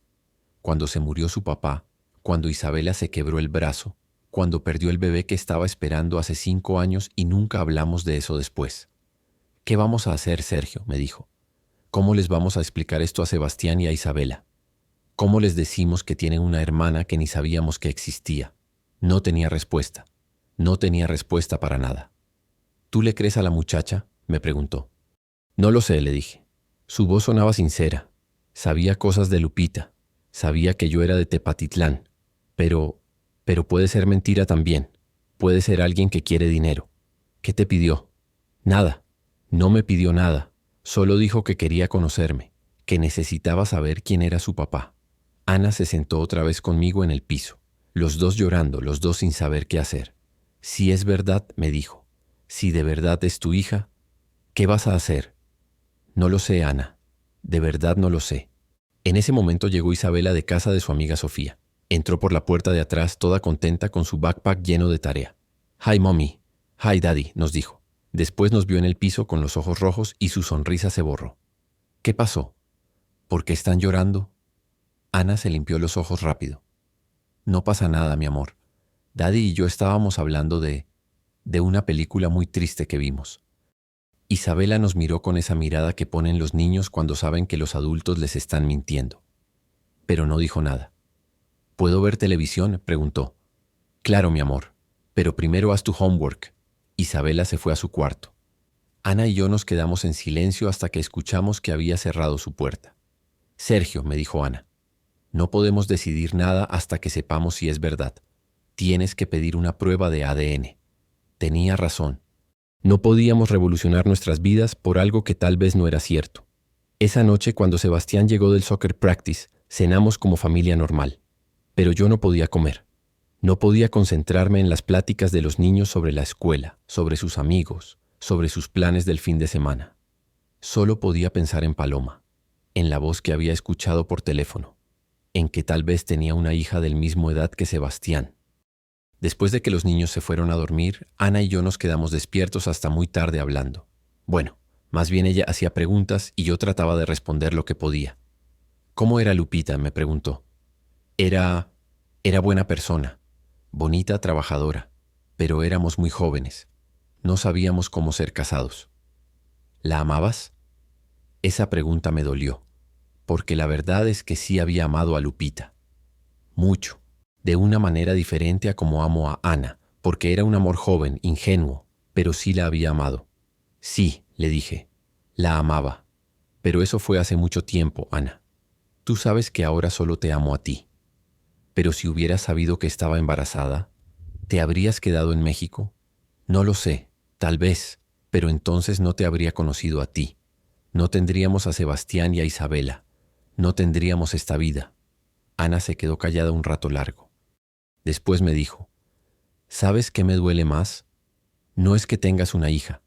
Cuando se murió su papá, cuando Isabela se quebró el brazo, cuando perdió el bebé que estaba esperando hace 5 años y nunca hablamos de eso después. ¿Qué vamos a hacer, Sergio?, me dijo. ¿Cómo les vamos a explicar esto a Sebastián y a Isabela? ¿Cómo les decimos que tienen una hermana que ni sabíamos que existía? No tenía respuesta. No tenía respuesta para nada. ¿Tú le crees a la muchacha?, me preguntó. No lo sé, le dije. Su voz sonaba sincera. Sabía cosas de Lupita. Sabía que yo era de Tepatitlán. Pero puede ser mentira también. Puede ser alguien que quiere dinero. ¿Qué te pidió? Nada. No me pidió nada. Solo dijo que quería conocerme, que necesitaba saber quién era su papá. Ana se sentó otra vez conmigo en el piso. Los dos llorando, los dos sin saber qué hacer. Si es verdad, me dijo. Si de verdad es tu hija, ¿qué vas a hacer? No lo sé, Ana. De verdad no lo sé. En ese momento llegó Isabela de casa de su amiga Sofía. Entró por la puerta de atrás toda contenta con su backpack lleno de tarea. Hi, mommy. Hi, daddy, nos dijo. Después nos vio en el piso con los ojos rojos y su sonrisa se borró. ¿Qué pasó? ¿Por qué están llorando? Ana se limpió los ojos rápido. No pasa nada, mi amor. Daddy y yo estábamos hablando de una película muy triste que vimos. Isabela nos miró con esa mirada que ponen los niños cuando saben que los adultos les están mintiendo. Pero no dijo nada. ¿Puedo ver televisión?, preguntó. Claro, mi amor, pero primero haz tu homework. Isabela se fue a su cuarto. Ana y yo nos quedamos en silencio hasta que escuchamos que había cerrado su puerta. Sergio, me dijo Ana, no podemos decidir nada hasta que sepamos si es verdad. Tienes que pedir una prueba de ADN. Tenía razón. No podíamos revolucionar nuestras vidas por algo que tal vez no era cierto. Esa noche, cuando Sebastián llegó del soccer practice, cenamos como familia normal. Pero yo no podía comer. No podía concentrarme en las pláticas de los niños sobre la escuela, sobre sus amigos, sobre sus planes del fin de semana. Solo podía pensar en Paloma, en la voz que había escuchado por teléfono, en que tal vez tenía una hija del mismo edad que Sebastián. Después de que los niños se fueron a dormir, Ana y yo nos quedamos despiertos hasta muy tarde hablando. Bueno, más bien ella hacía preguntas y yo trataba de responder lo que podía. ¿Cómo era Lupita?, me preguntó. Era buena persona, bonita, trabajadora, pero éramos muy jóvenes. No sabíamos cómo ser casados. ¿La amabas? Esa pregunta me dolió, porque la verdad es que sí había amado a Lupita. Mucho, de una manera diferente a como amo a Ana, porque era un amor joven, ingenuo, pero sí la había amado. Sí, le dije, la amaba. Pero eso fue hace mucho tiempo, Ana. Tú sabes que ahora solo te amo a ti. Pero si hubieras sabido que estaba embarazada, ¿te habrías quedado en México? No lo sé, tal vez, pero entonces no te habría conocido a ti. No tendríamos a Sebastián y a Isabela. No tendríamos esta vida. Ana se quedó callada un rato largo. Después me dijo, ¿sabes qué me duele más? No es que tengas una hija.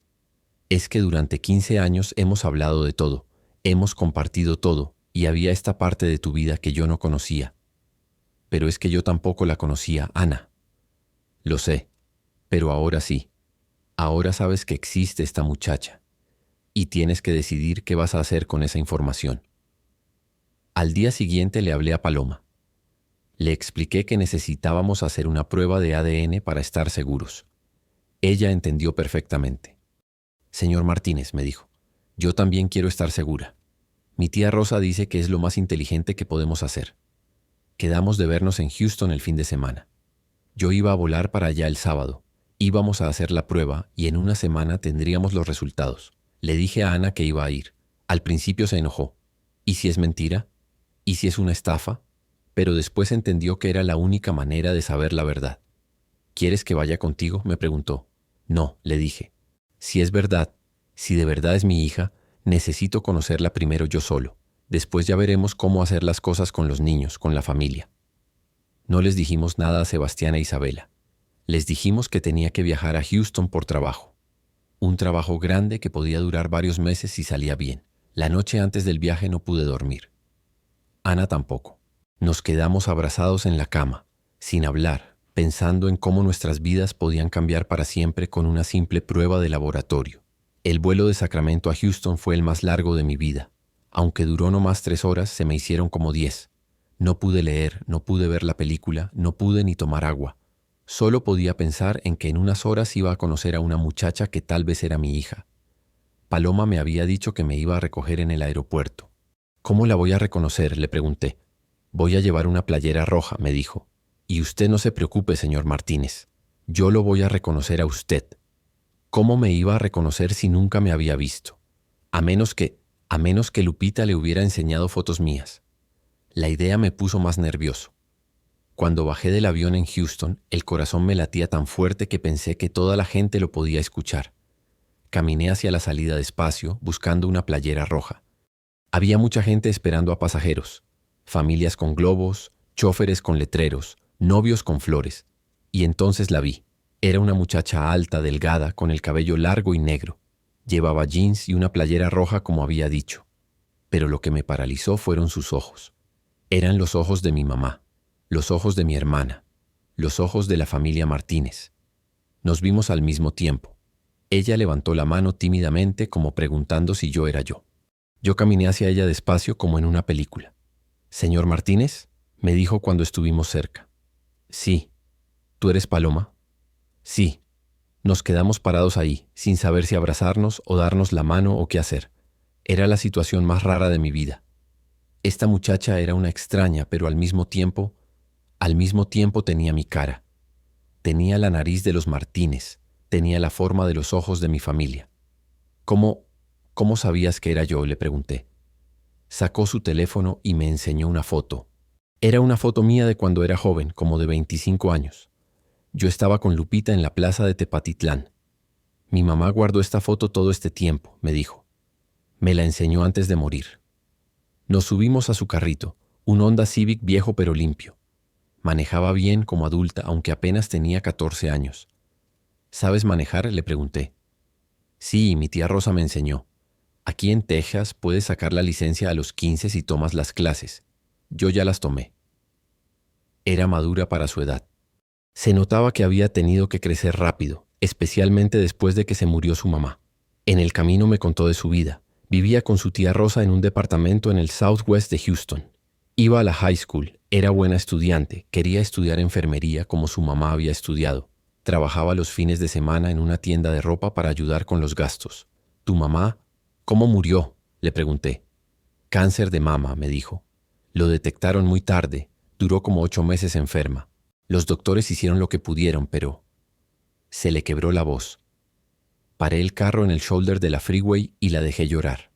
Es que durante 15 años hemos hablado de todo, hemos compartido todo, y había esta parte de tu vida que yo no conocía. Pero es que yo tampoco la conocía, Ana. Lo sé, pero ahora sí. Ahora sabes que existe esta muchacha, y tienes que decidir qué vas a hacer con esa información. Al día siguiente le hablé a Paloma. Le expliqué que necesitábamos hacer una prueba de ADN para estar seguros. Ella entendió perfectamente. Señor Martínez, me dijo, yo también quiero estar segura. Mi tía Rosa dice que es lo más inteligente que podemos hacer. Quedamos de vernos en Houston el fin de semana. Yo iba a volar para allá el sábado. Íbamos a hacer la prueba y en una semana tendríamos los resultados. Le dije a Ana que iba a ir. Al principio se enojó. ¿Y si es mentira? ¿Y si es una estafa? Pero después entendió que era la única manera de saber la verdad. ¿Quieres que vaya contigo?, me preguntó. No, le dije. Si es verdad, si de verdad es mi hija, necesito conocerla primero yo solo. Después ya veremos cómo hacer las cosas con los niños, con la familia. No les dijimos nada a Sebastián e Isabela. Les dijimos que tenía que viajar a Houston por trabajo. Un trabajo grande que podía durar varios meses si salía bien. La noche antes del viaje no pude dormir. Ana tampoco. Nos quedamos abrazados en la cama, sin hablar, pensando en cómo nuestras vidas podían cambiar para siempre con una simple prueba de laboratorio. El vuelo de Sacramento a Houston fue el más largo de mi vida. Aunque duró no más 3 horas, se me hicieron como 10. No pude leer, no pude ver la película, no pude ni tomar agua. Solo podía pensar en que en unas horas iba a conocer a una muchacha que tal vez era mi hija. Paloma me había dicho que me iba a recoger en el aeropuerto. ¿Cómo la voy a reconocer?, le pregunté. Voy a llevar una playera roja, me dijo. Y usted no se preocupe, señor Martínez. Yo lo voy a reconocer a usted. ¿Cómo me iba a reconocer si nunca me había visto? A menos que Lupita le hubiera enseñado fotos mías. La idea me puso más nervioso. Cuando bajé del avión en Houston, el corazón me latía tan fuerte que pensé que toda la gente lo podía escuchar. Caminé hacia la salida despacio, buscando una playera roja. Había mucha gente esperando a pasajeros. Familias con globos, chóferes con letreros, novios con flores. Y entonces la vi. Era una muchacha alta, delgada, con el cabello largo y negro. Llevaba jeans y una playera roja como había dicho. Pero lo que me paralizó fueron sus ojos. Eran los ojos de mi mamá, los ojos de mi hermana, los ojos de la familia Martínez. Nos vimos al mismo tiempo. Ella levantó la mano tímidamente como preguntando si yo era yo. Yo caminé hacia ella despacio como en una película. «¿Señor Martínez?», me dijo cuando estuvimos cerca. «Sí». «¿Tú eres Paloma?». «Sí». Nos quedamos parados ahí, sin saber si abrazarnos o darnos la mano o qué hacer. Era la situación más rara de mi vida. Esta muchacha era una extraña, pero al mismo tiempo tenía mi cara. Tenía la nariz de los Martínez, tenía la forma de los ojos de mi familia. ¿Cómo sabías que era yo?, le pregunté. Sacó su teléfono y me enseñó una foto. Era una foto mía de cuando era joven, como de 25 años. Yo estaba con Lupita en la plaza de Tepatitlán. Mi mamá guardó esta foto todo este tiempo, me dijo. Me la enseñó antes de morir. Nos subimos a su carrito, un Honda Civic viejo pero limpio. Manejaba bien como adulta, aunque apenas tenía 14 años. ¿Sabes manejar?, le pregunté. Sí, mi tía Rosa me enseñó. Aquí en Texas puedes sacar la licencia a los 15 si tomas las clases. Yo ya las tomé. Era madura para su edad. Se notaba que había tenido que crecer rápido, especialmente después de que se murió su mamá. En el camino me contó de su vida. Vivía con su tía Rosa en un departamento en el Southwest de Houston. Iba a la high school, era buena estudiante, quería estudiar enfermería como su mamá había estudiado. Trabajaba los fines de semana en una tienda de ropa para ayudar con los gastos. ¿Tu mamá? ¿Cómo murió?, le pregunté. Cáncer de mama, me dijo. Lo detectaron muy tarde, duró como 8 meses enferma. Los doctores hicieron lo que pudieron, pero... Se le quebró la voz. Paré el carro en el shoulder de la freeway y la dejé llorar.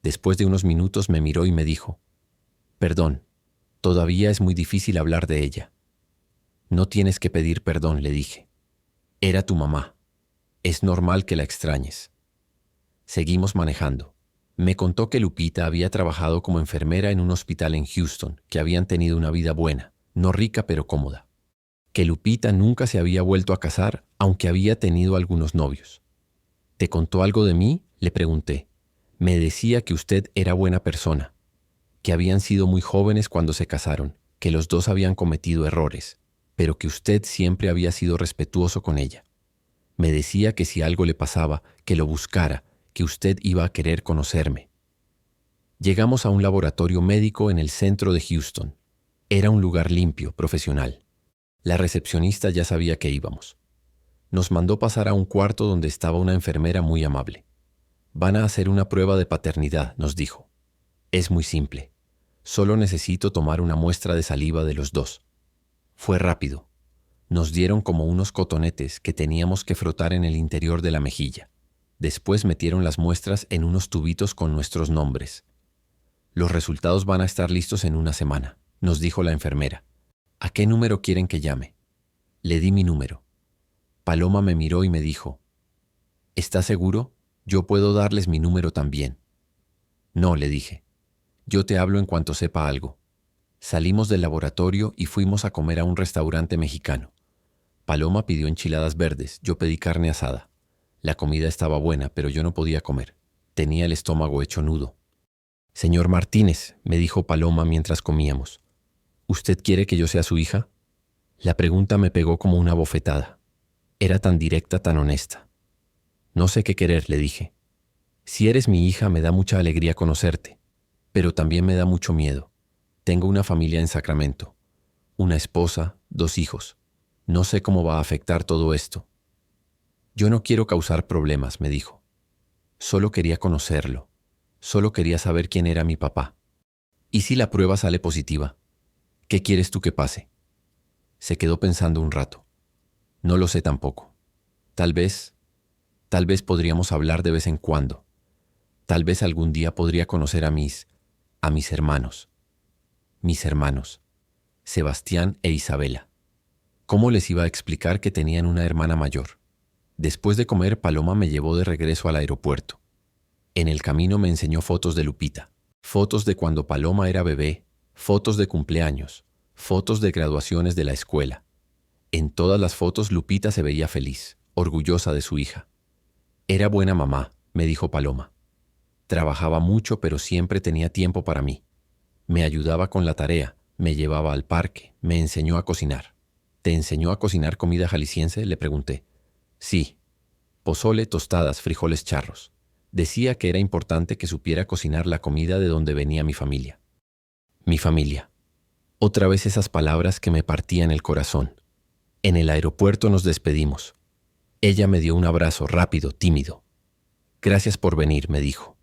Después de unos minutos me miró y me dijo, «Perdón, todavía es muy difícil hablar de ella». «No tienes que pedir perdón», le dije. «Era tu mamá. Es normal que la extrañes». Seguimos manejando. Me contó que Lupita había trabajado como enfermera en un hospital en Houston, que habían tenido una vida buena, no rica pero cómoda. Que Lupita nunca se había vuelto a casar, aunque había tenido algunos novios. ¿Te contó algo de mí?, le pregunté. Me decía que usted era buena persona, que habían sido muy jóvenes cuando se casaron, que los dos habían cometido errores, pero que usted siempre había sido respetuoso con ella. Me decía que si algo le pasaba, que lo buscara, que usted iba a querer conocerme. Llegamos a un laboratorio médico en el centro de Houston. Era un lugar limpio, profesional. La recepcionista ya sabía que íbamos. Nos mandó pasar a un cuarto donde estaba una enfermera muy amable. «Van a hacer una prueba de paternidad», nos dijo. «Es muy simple. Solo necesito tomar una muestra de saliva de los dos». Fue rápido. Nos dieron como unos cotonetes que teníamos que frotar en el interior de la mejilla. Después metieron las muestras en unos tubitos con nuestros nombres. «Los resultados van a estar listos en una semana», nos dijo la enfermera. «¿A qué número quieren que llame?». Le di mi número. Paloma me miró y me dijo, «¿Está seguro? Yo puedo darles mi número también». «No», le dije. «Yo te hablo en cuanto sepa algo». Salimos del laboratorio y fuimos a comer a un restaurante mexicano. Paloma pidió enchiladas verdes, yo pedí carne asada. La comida estaba buena, pero yo no podía comer. Tenía el estómago hecho nudo. «Señor Martínez», me dijo Paloma mientras comíamos, «¿usted quiere que yo sea su hija?». La pregunta me pegó como una bofetada. Era tan directa, tan honesta. «No sé qué querer», le dije. «Si eres mi hija, me da mucha alegría conocerte, pero también me da mucho miedo. Tengo una familia en Sacramento, una esposa, 2 hijos. No sé cómo va a afectar todo esto». «Yo no quiero causar problemas», me dijo. «Solo quería conocerlo. Solo quería saber quién era mi papá. ¿Y si la prueba sale positiva? ¿Qué quieres tú que pase?». Se quedó pensando un rato. «No lo sé tampoco. Tal vez podríamos hablar de vez en cuando. Tal vez algún día podría conocer a mis hermanos». Mis hermanos, Sebastián e Isabela. ¿Cómo les iba a explicar que tenían una hermana mayor? Después de comer, Paloma me llevó de regreso al aeropuerto. En el camino me enseñó fotos de Lupita, fotos de cuando Paloma era bebé, fotos de cumpleaños, fotos de graduaciones de la escuela. En todas las fotos Lupita se veía feliz, orgullosa de su hija. «Era buena mamá», me dijo Paloma. «Trabajaba mucho, pero siempre tenía tiempo para mí. Me ayudaba con la tarea, me llevaba al parque, me enseñó a cocinar». «¿Te enseñó a cocinar comida jalisciense?», le pregunté. «Sí. Pozole, tostadas, frijoles charros. Decía que era importante que supiera cocinar la comida de donde venía mi familia». Mi familia. Otra vez esas palabras que me partían el corazón. En el aeropuerto nos despedimos. Ella me dio un abrazo rápido, tímido. «Gracias por venir», me dijo.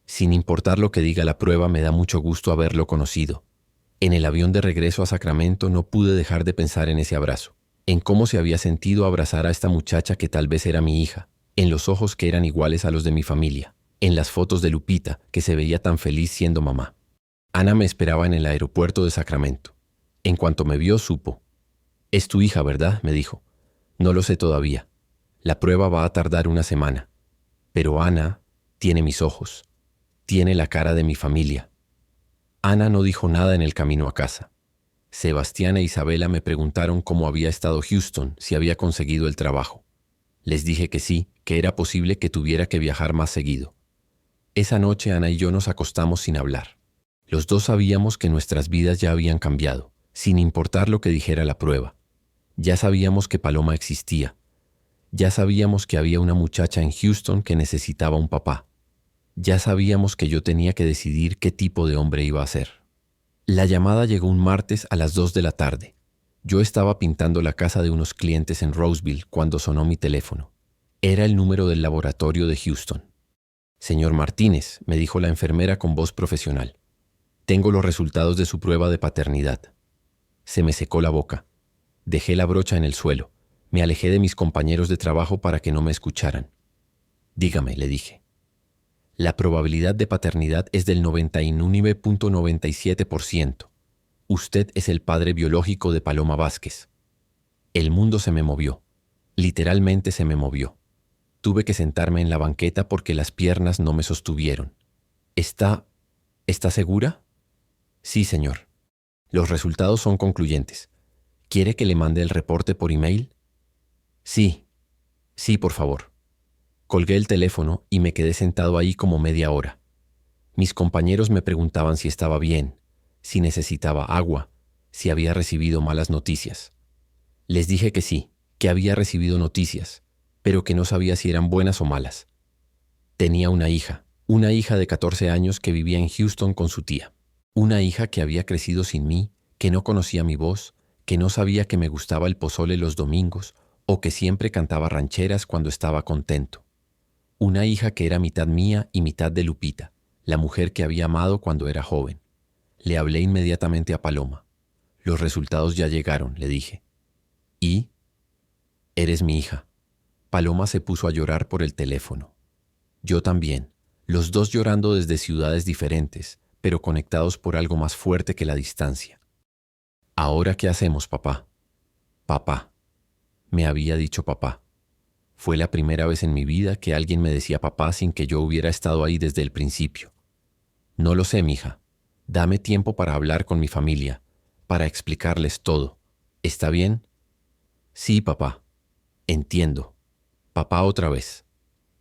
«Sin importar lo que diga la prueba, me da mucho gusto haberlo conocido». En el avión de regreso a Sacramento no pude dejar de pensar en ese abrazo, en cómo se había sentido abrazar a esta muchacha que tal vez era mi hija, en los ojos que eran iguales a los de mi familia, en las fotos de Lupita, que se veía tan feliz siendo mamá. Ana me esperaba en el aeropuerto de Sacramento. En cuanto me vio, supo. «Es tu hija, ¿verdad?», me dijo. «No lo sé todavía. La prueba va a tardar una semana. Pero Ana tiene mis ojos. Tiene la cara de mi familia». Ana no dijo nada en el camino a casa. Sebastián e Isabela me preguntaron cómo había estado Houston, si había conseguido el trabajo. Les dije que sí, que era posible que tuviera que viajar más seguido. Esa noche Ana y yo nos acostamos sin hablar. Los dos sabíamos que nuestras vidas ya habían cambiado, sin importar lo que dijera la prueba. Ya sabíamos que Paloma existía. Ya sabíamos que había una muchacha en Houston que necesitaba un papá. Ya sabíamos que yo tenía que decidir qué tipo de hombre iba a ser. La llamada llegó un martes a las 2 de la tarde. Yo estaba pintando la casa de unos clientes en Roseville cuando sonó mi teléfono. Era el número del laboratorio de Houston. «Señor Martínez», me dijo la enfermera con voz profesional. «Tengo los resultados de su prueba de paternidad». Se me secó la boca. Dejé la brocha en el suelo. Me alejé de mis compañeros de trabajo para que no me escucharan. «Dígame», le dije. «La probabilidad de paternidad es del 99.97%. Usted es el padre biológico de Paloma Vázquez». El mundo se me movió. Literalmente se me movió. Tuve que sentarme en la banqueta porque las piernas no me sostuvieron. ¿Está segura?» «Sí, señor. Los resultados son concluyentes. ¿Quiere que le mande el reporte por email?» «Sí, por favor». Colgué el teléfono y me quedé sentado ahí como media hora. Mis compañeros me preguntaban si estaba bien, si necesitaba agua, si había recibido malas noticias. Les dije que sí, que había recibido noticias, pero que no sabía si eran buenas o malas. Tenía una hija de 14 años que vivía en Houston con su tía. Una hija que había crecido sin mí, que no conocía mi voz, que no sabía que me gustaba el pozole los domingos o que siempre cantaba rancheras cuando estaba contento. Una hija que era mitad mía y mitad de Lupita, la mujer que había amado cuando era joven. Le hablé inmediatamente a Paloma. «Los resultados ya llegaron», le dije. «¿Y?» «Eres mi hija». Paloma se puso a llorar por el teléfono. Yo también, los dos llorando desde ciudades diferentes, pero conectados por algo más fuerte que la distancia. «¿Ahora qué hacemos, papá?» «Papá». Me había dicho papá. Fue la primera vez en mi vida que alguien me decía papá sin que yo hubiera estado ahí desde el principio. «No lo sé, mija. Dame tiempo para hablar con mi familia, para explicarles todo. ¿Está bien?» «Sí, papá. Entiendo». Papá otra vez.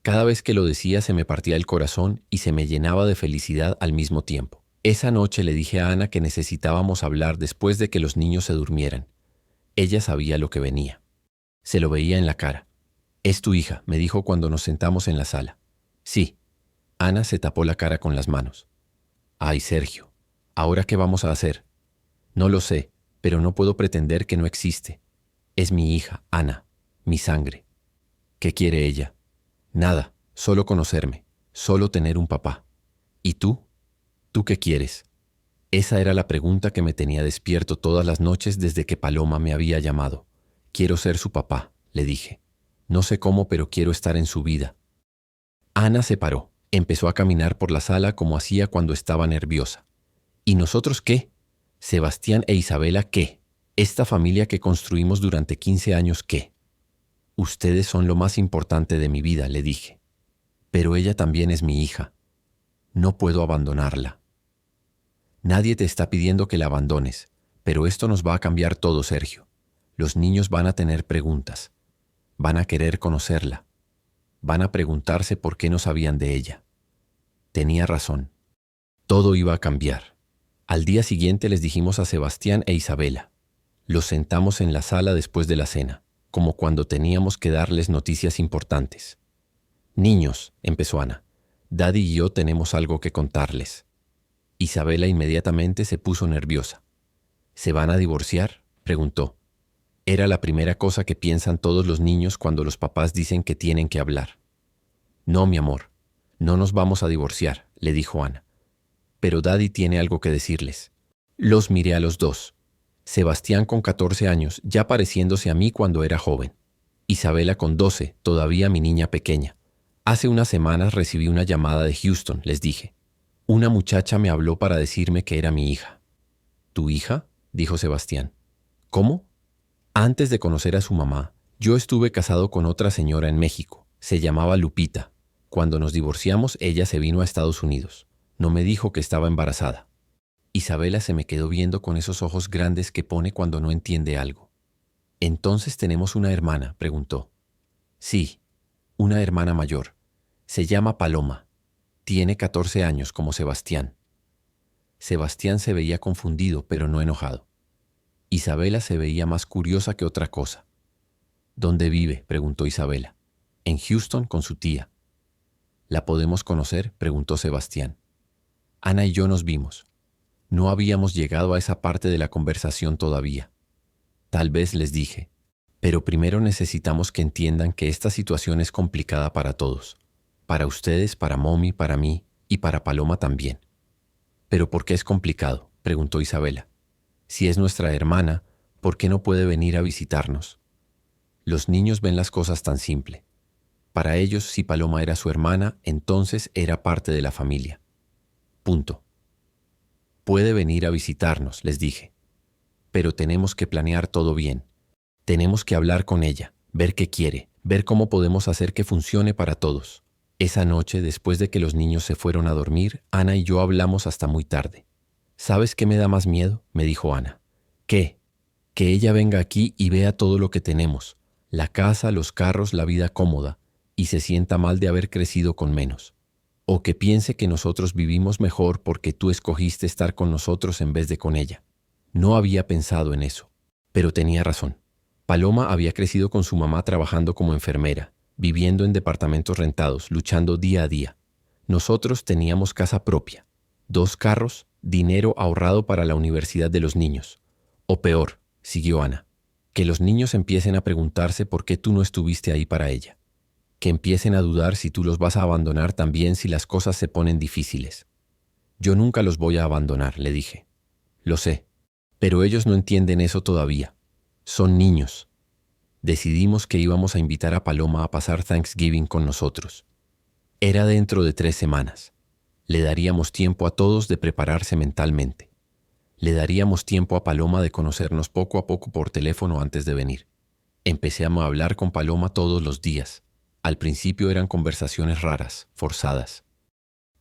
Cada vez que lo decía se me partía el corazón y se me llenaba de felicidad al mismo tiempo. Esa noche le dije a Ana que necesitábamos hablar después de que los niños se durmieran. Ella sabía lo que venía. Se lo veía en la cara. «Es tu hija», me dijo cuando nos sentamos en la sala. «Sí». Ana se tapó la cara con las manos. «Ay, Sergio, ¿ahora qué vamos a hacer?» «No lo sé, pero no puedo pretender que no existe. Es mi hija, Ana, mi sangre». «¿Qué quiere ella?» «Nada, solo conocerme, solo tener un papá». «¿Y tú? ¿Tú qué quieres?» Esa era la pregunta que me tenía despierto todas las noches desde que Paloma me había llamado. «Quiero ser su papá», le dije. «No sé cómo, pero quiero estar en su vida». Ana se paró, empezó a caminar por la sala como hacía cuando estaba nerviosa. «¿Y nosotros qué? Sebastián e Isabela, ¿qué? Esta familia que construimos durante 15 años, ¿qué?» «Ustedes son lo más importante de mi vida», le dije. «Pero ella también es mi hija. No puedo abandonarla». «Nadie te está pidiendo que la abandones, pero esto nos va a cambiar todo, Sergio. Los niños van a tener preguntas. Van a querer conocerla. Van a preguntarse por qué no sabían de ella». Tenía razón. Todo iba a cambiar. Al día siguiente les dijimos a Sebastián e Isabela. Los sentamos en la sala después de la cena, como cuando teníamos que darles noticias importantes. «Niños», empezó Ana, «Daddy y yo tenemos algo que contarles». Isabela inmediatamente se puso nerviosa. «¿Se van a divorciar?», preguntó. Era la primera cosa que piensan todos los niños cuando los papás dicen que tienen que hablar. «No, mi amor, no nos vamos a divorciar», le dijo Ana. «Pero Daddy tiene algo que decirles». Los miré a los dos. Sebastián con 14 años, ya pareciéndose a mí cuando era joven. Isabela con 12, todavía mi niña pequeña. «Hace unas semanas recibí una llamada de Houston», les dije. «Una muchacha me habló para decirme que era mi hija». «¿Tu hija?», dijo Sebastián. «¿Cómo?». «Antes de conocer a su mamá, yo estuve casado con otra señora en México. Se llamaba Lupita. Cuando nos divorciamos, ella se vino a Estados Unidos. No me dijo que estaba embarazada». Isabela se me quedó viendo con esos ojos grandes que pone cuando no entiende algo. «¿Entonces tenemos una hermana?», preguntó. «Sí, una hermana mayor. Se llama Paloma. Tiene 14 años como Sebastián». Sebastián se veía confundido, pero no enojado. Isabela se veía más curiosa que otra cosa. «¿Dónde vive?», preguntó Isabela. «En Houston con su tía». «¿La podemos conocer?», preguntó Sebastián. Ana y yo nos vimos. No habíamos llegado a esa parte de la conversación todavía. Tal vez les dije, pero primero necesitamos que entiendan que esta situación es complicada para todos. Para ustedes, para Mommy, para mí y para Paloma también. «¿Pero por qué es complicado?», preguntó Isabela. «Si es nuestra hermana, ¿por qué no puede venir a visitarnos?». Los niños ven las cosas tan simple. Para ellos, si Paloma era su hermana, entonces era parte de la familia. Punto. «Puede venir a visitarnos», les dije. «Pero tenemos que planear todo bien. Tenemos que hablar con ella, ver qué quiere, ver cómo podemos hacer que funcione para todos». Esa noche, después de que los niños se fueron a dormir, Ana y yo hablamos hasta muy tarde. «¿Sabes qué me da más miedo?», me dijo Ana. «¿Qué?». «Que ella venga aquí y vea todo lo que tenemos, la casa, los carros, la vida cómoda, y se sienta mal de haber crecido con menos. O que piense que nosotros vivimos mejor porque tú escogiste estar con nosotros en vez de con ella». No había pensado en eso, pero tenía razón. Paloma había crecido con su mamá trabajando como enfermera, viviendo en departamentos rentados, luchando día a día. Nosotros teníamos casa propia, 2 carros, dinero ahorrado para la universidad de los niños. O peor, siguió Ana, que los niños empiecen a preguntarse por qué tú no estuviste ahí para ella. Que empiecen a dudar si tú los vas a abandonar también si las cosas se ponen difíciles. «Yo nunca los voy a abandonar», le dije. «Lo sé, pero ellos no entienden eso todavía. Son niños». Decidimos que íbamos a invitar a Paloma a pasar Thanksgiving con nosotros. Era dentro de 3 semanas. Le daríamos tiempo a todos de prepararse mentalmente. Le daríamos tiempo a Paloma de conocernos poco a poco por teléfono antes de venir. Empecé a hablar con Paloma todos los días. Al principio eran conversaciones raras, forzadas.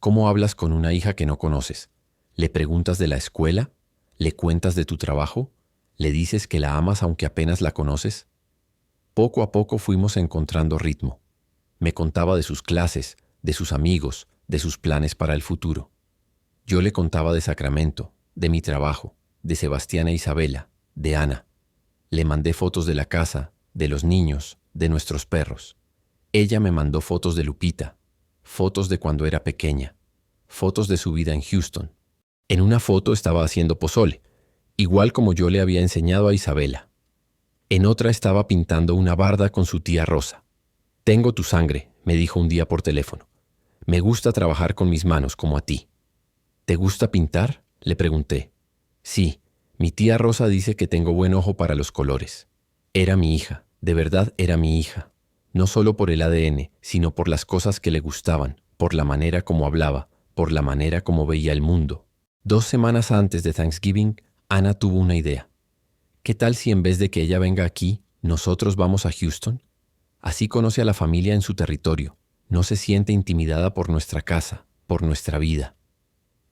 ¿Cómo hablas con una hija que no conoces? ¿Le preguntas de la escuela? ¿Le cuentas de tu trabajo? ¿Le dices que la amas aunque apenas la conoces? Poco a poco fuimos encontrando ritmo. Me contaba de sus clases, de sus amigos, de sus planes para el futuro. Yo le contaba de Sacramento, de mi trabajo, de Sebastián e Isabela, de Ana. Le mandé fotos de la casa, de los niños, de nuestros perros. Ella me mandó fotos de Lupita, fotos de cuando era pequeña, fotos de su vida en Houston. En una foto estaba haciendo pozole, igual como yo le había enseñado a Isabela. En otra estaba pintando una barda con su tía Rosa. «Tengo tu sangre», me dijo un día por teléfono. «Me gusta trabajar con mis manos como a ti». «¿Te gusta pintar?», le pregunté. «Sí, mi tía Rosa dice que tengo buen ojo para los colores». Era mi hija, de verdad era mi hija. No solo por el ADN, sino por las cosas que le gustaban, por la manera como hablaba, por la manera como veía el mundo. 2 semanas antes de Thanksgiving, Ana tuvo una idea. ¿Qué tal si en vez de que ella venga aquí, nosotros vamos a Houston? Así conoce a la familia en su territorio. No se siente intimidada por nuestra casa, por nuestra vida.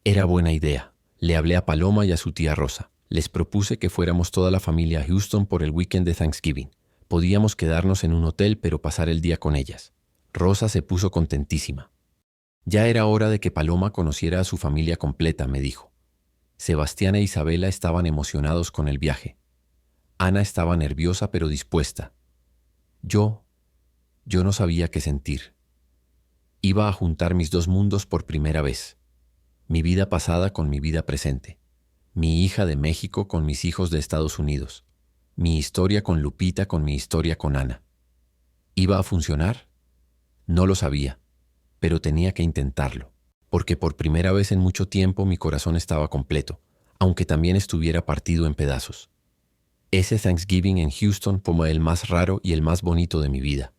Era buena idea. Le hablé a Paloma y a su tía Rosa. Les propuse que fuéramos toda la familia a Houston por el weekend de Thanksgiving. Podíamos quedarnos en un hotel, pero pasar el día con ellas. Rosa se puso contentísima. Ya era hora de que Paloma conociera a su familia completa, me dijo. Sebastián e Isabela estaban emocionados con el viaje. Ana estaba nerviosa pero dispuesta. Yo no sabía qué sentir. Iba a juntar mis 2 mundos por primera vez. Mi vida pasada con mi vida presente. Mi hija de México con mis hijos de Estados Unidos. Mi historia con Lupita con mi historia con Ana. ¿Iba a funcionar? No lo sabía, pero tenía que intentarlo, porque por primera vez en mucho tiempo mi corazón estaba completo, aunque también estuviera partido en pedazos. Ese Thanksgiving en Houston fue el más raro y el más bonito de mi vida.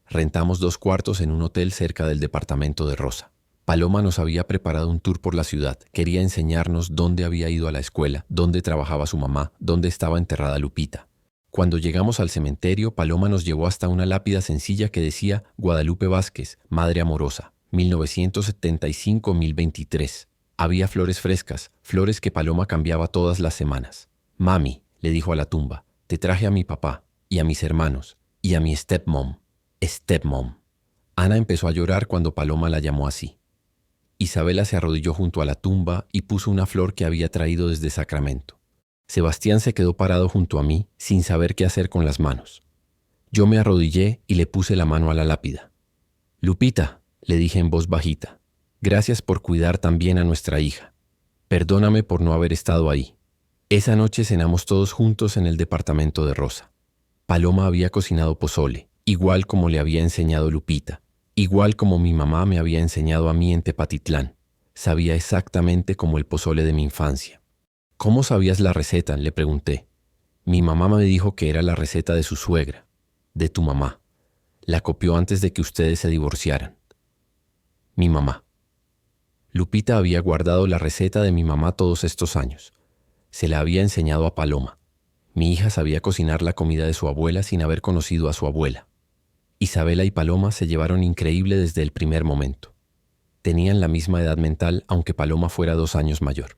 Rentamos 2 cuartos en un hotel cerca del departamento de Rosa. Paloma nos había preparado un tour por la ciudad. Quería enseñarnos dónde había ido a la escuela, dónde trabajaba su mamá, dónde estaba enterrada Lupita. Cuando llegamos al cementerio, Paloma nos llevó hasta una lápida sencilla que decía Guadalupe Vázquez, Madre Amorosa, 1975-1023. Había flores frescas, flores que Paloma cambiaba todas las semanas. Mami, le dijo a la tumba, te traje a mi papá, y a mis hermanos, y a mi stepmom. Stepmom. Ana empezó a llorar cuando Paloma la llamó así. Isabela se arrodilló junto a la tumba y puso una flor que había traído desde Sacramento. Sebastián se quedó parado junto a mí, sin saber qué hacer con las manos. Yo me arrodillé y le puse la mano a la lápida. Lupita, le dije en voz bajita, gracias por cuidar tan bien a nuestra hija. Perdóname por no haber estado ahí. Esa noche cenamos todos juntos en el departamento de Rosa. Paloma había cocinado pozole, igual como le había enseñado Lupita, igual como mi mamá me había enseñado a mí en Tepatitlán. Sabía exactamente como el pozole de mi infancia. ¿Cómo sabías la receta?, le pregunté. Mi mamá me dijo que era la receta de su suegra, de tu mamá. La copió antes de que ustedes se divorciaran. Mi mamá. Lupita había guardado la receta de mi mamá todos estos años. Se la había enseñado a Paloma. Mi hija sabía cocinar la comida de su abuela sin haber conocido a su abuela. Isabela y Paloma se llevaron increíble desde el primer momento. Tenían la misma edad mental, aunque Paloma fuera 2 años mayor.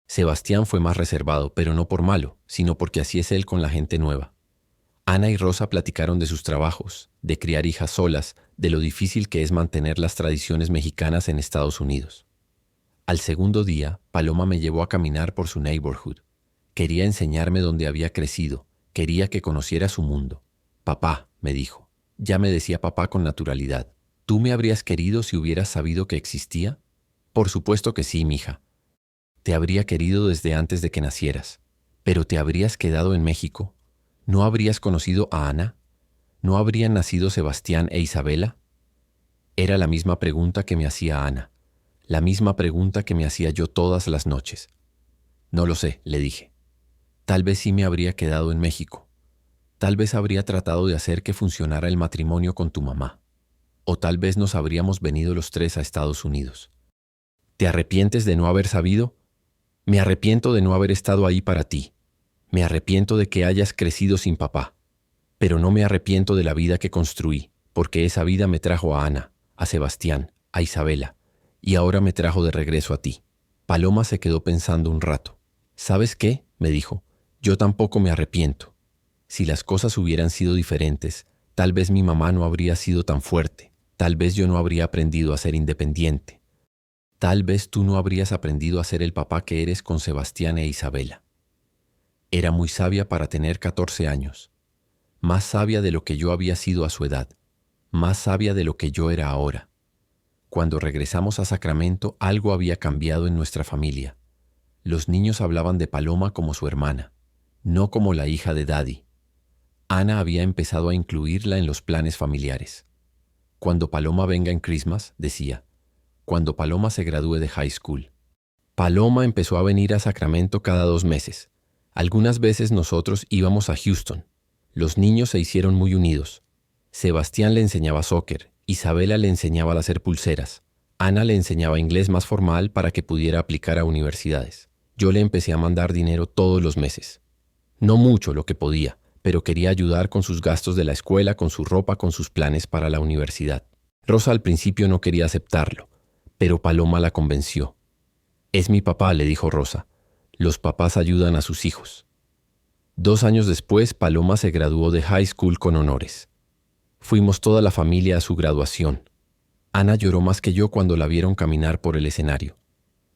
Sebastián fue más reservado, pero no por malo, sino porque así es él con la gente nueva. Ana y Rosa platicaron de sus trabajos, de criar hijas solas, de lo difícil que es mantener las tradiciones mexicanas en Estados Unidos. Al segundo día, Paloma me llevó a caminar por su neighborhood. Quería enseñarme dónde había crecido, quería que conociera su mundo. Papá, me dijo. Ya me decía papá con naturalidad. ¿Tú me habrías querido si hubieras sabido que existía? Por supuesto que sí, mija. Te habría querido desde antes de que nacieras. ¿Pero te habrías quedado en México? ¿No habrías conocido a Ana? ¿No habrían nacido Sebastián e Isabela? Era la misma pregunta que me hacía Ana, la misma pregunta que me hacía yo todas las noches. No lo sé, le dije. Tal vez sí me habría quedado en México. Tal vez habría tratado de hacer que funcionara el matrimonio con tu mamá. O tal vez nos habríamos venido los 3 a Estados Unidos. ¿Te arrepientes de no haber sabido? Me arrepiento de no haber estado ahí para ti. Me arrepiento de que hayas crecido sin papá. Pero no me arrepiento de la vida que construí, porque esa vida me trajo a Ana, a Sebastián, a Isabela, y ahora me trajo de regreso a ti. Paloma se quedó pensando un rato. ¿Sabes qué?, me dijo. Yo tampoco me arrepiento. Si las cosas hubieran sido diferentes, tal vez mi mamá no habría sido tan fuerte. Tal vez yo no habría aprendido a ser independiente. Tal vez tú no habrías aprendido a ser el papá que eres con Sebastián e Isabela. Era muy sabia para tener 14 años. Más sabia de lo que yo había sido a su edad. Más sabia de lo que yo era ahora. Cuando regresamos a Sacramento, algo había cambiado en nuestra familia. Los niños hablaban de Paloma como su hermana, no como la hija de Daddy. Ana había empezado a incluirla en los planes familiares. Cuando Paloma venga en Christmas, decía, cuando Paloma se gradúe de high school. Paloma empezó a venir a Sacramento cada 2 meses. Algunas veces nosotros íbamos a Houston. Los niños se hicieron muy unidos. Sebastián le enseñaba soccer, Isabela le enseñaba a hacer pulseras, Ana le enseñaba inglés más formal para que pudiera aplicar a universidades. Yo le empecé a mandar dinero todos los meses. No mucho lo que podía, pero quería ayudar con sus gastos de la escuela, con su ropa, con sus planes para la universidad. Rosa al principio no quería aceptarlo, pero Paloma la convenció. Es mi papá, le dijo Rosa. Los papás ayudan a sus hijos. 2 años después, Paloma se graduó de high school con honores. Fuimos toda la familia a su graduación. Ana lloró más que yo cuando la vieron caminar por el escenario.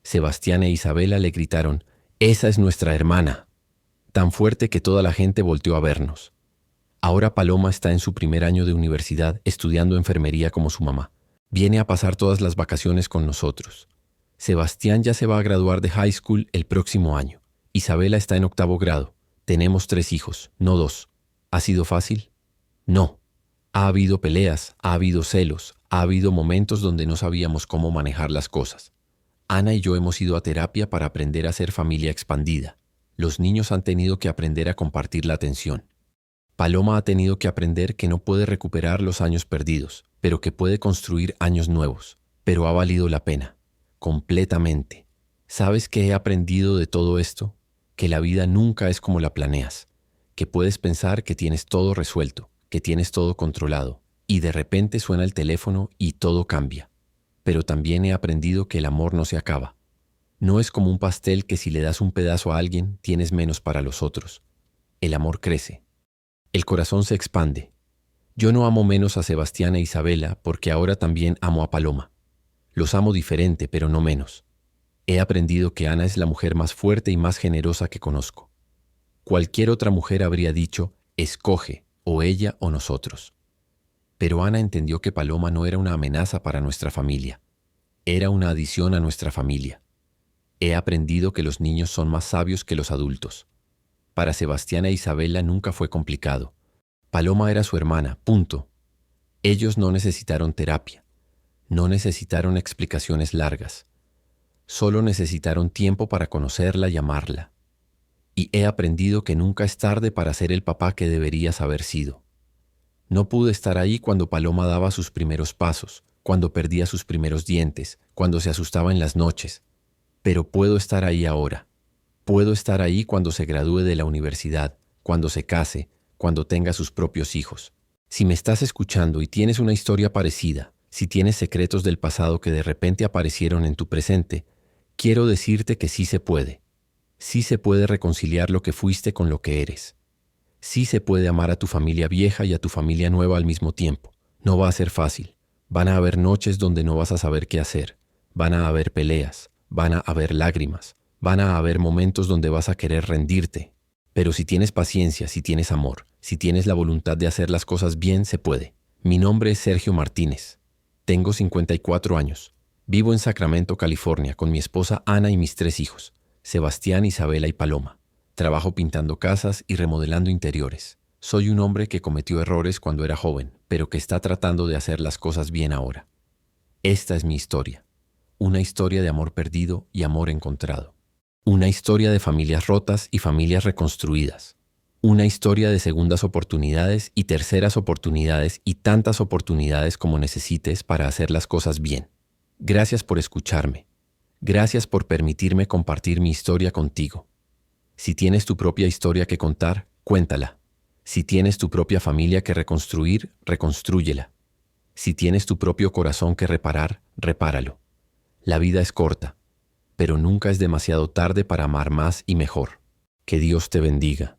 Sebastián e Isabela le gritaron, «Esa es nuestra hermana», tan fuerte que toda la gente volteó a vernos. Ahora Paloma está en su primer año de universidad estudiando enfermería como su mamá. Viene a pasar todas las vacaciones con nosotros. Sebastián ya se va a graduar de high school el próximo año. Isabela está en 8º grado. Tenemos 3 hijos, no 2. ¿Ha sido fácil? No. Ha habido peleas, ha habido celos, ha habido momentos donde no sabíamos cómo manejar las cosas. Ana y yo hemos ido a terapia para aprender a ser familia expandida. Los niños han tenido que aprender a compartir la atención. Paloma ha tenido que aprender que no puede recuperar los años perdidos, pero que puede construir años nuevos. Pero ha valido la pena. Completamente. ¿Sabes qué he aprendido de todo esto? Que la vida nunca es como la planeas. Que puedes pensar que tienes todo resuelto, que tienes todo controlado, y de repente suena el teléfono y todo cambia. Pero también he aprendido que el amor no se acaba. No es como un pastel que si le das un pedazo a alguien, tienes menos para los otros. El amor crece. El corazón se expande. Yo no amo menos a Sebastián e Isabela porque ahora también amo a Paloma. Los amo diferente, pero no menos. He aprendido que Ana es la mujer más fuerte y más generosa que conozco. Cualquier otra mujer habría dicho, escoge, o ella o nosotros. Pero Ana entendió que Paloma no era una amenaza para nuestra familia. Era una adición a nuestra familia. He aprendido que los niños son más sabios que los adultos. Para Sebastián e Isabela nunca fue complicado. Paloma era su hermana, punto. Ellos no necesitaron terapia. No necesitaron explicaciones largas. Solo necesitaron tiempo para conocerla y amarla. Y he aprendido que nunca es tarde para ser el papá que deberías haber sido. No pude estar ahí cuando Paloma daba sus primeros pasos, cuando perdía sus primeros dientes, cuando se asustaba en las noches. Pero puedo estar ahí ahora. Puedo estar ahí cuando se gradúe de la universidad, cuando se case, cuando tenga sus propios hijos. Si me estás escuchando y tienes una historia parecida, si tienes secretos del pasado que de repente aparecieron en tu presente, quiero decirte que sí se puede. Sí se puede reconciliar lo que fuiste con lo que eres. Sí se puede amar a tu familia vieja y a tu familia nueva al mismo tiempo. No va a ser fácil. Van a haber noches donde no vas a saber qué hacer. Van a haber peleas. Van a haber lágrimas. Van a haber momentos donde vas a querer rendirte. Pero si tienes paciencia, si tienes amor, si tienes la voluntad de hacer las cosas bien, se puede. Mi nombre es Sergio Martínez. Tengo 54 años. Vivo en Sacramento, California, con mi esposa Ana y mis 3 hijos, Sebastián, Isabela y Paloma. Trabajo pintando casas y remodelando interiores. Soy un hombre que cometió errores cuando era joven, pero que está tratando de hacer las cosas bien ahora. Esta es mi historia. Una historia de amor perdido y amor encontrado. Una historia de familias rotas y familias reconstruidas. Una historia de segundas oportunidades y terceras oportunidades y tantas oportunidades como necesites para hacer las cosas bien. Gracias por escucharme. Gracias por permitirme compartir mi historia contigo. Si tienes tu propia historia que contar, cuéntala. Si tienes tu propia familia que reconstruir, reconstrúyela. Si tienes tu propio corazón que reparar, repáralo. La vida es corta, pero nunca es demasiado tarde para amar más y mejor. Que Dios te bendiga.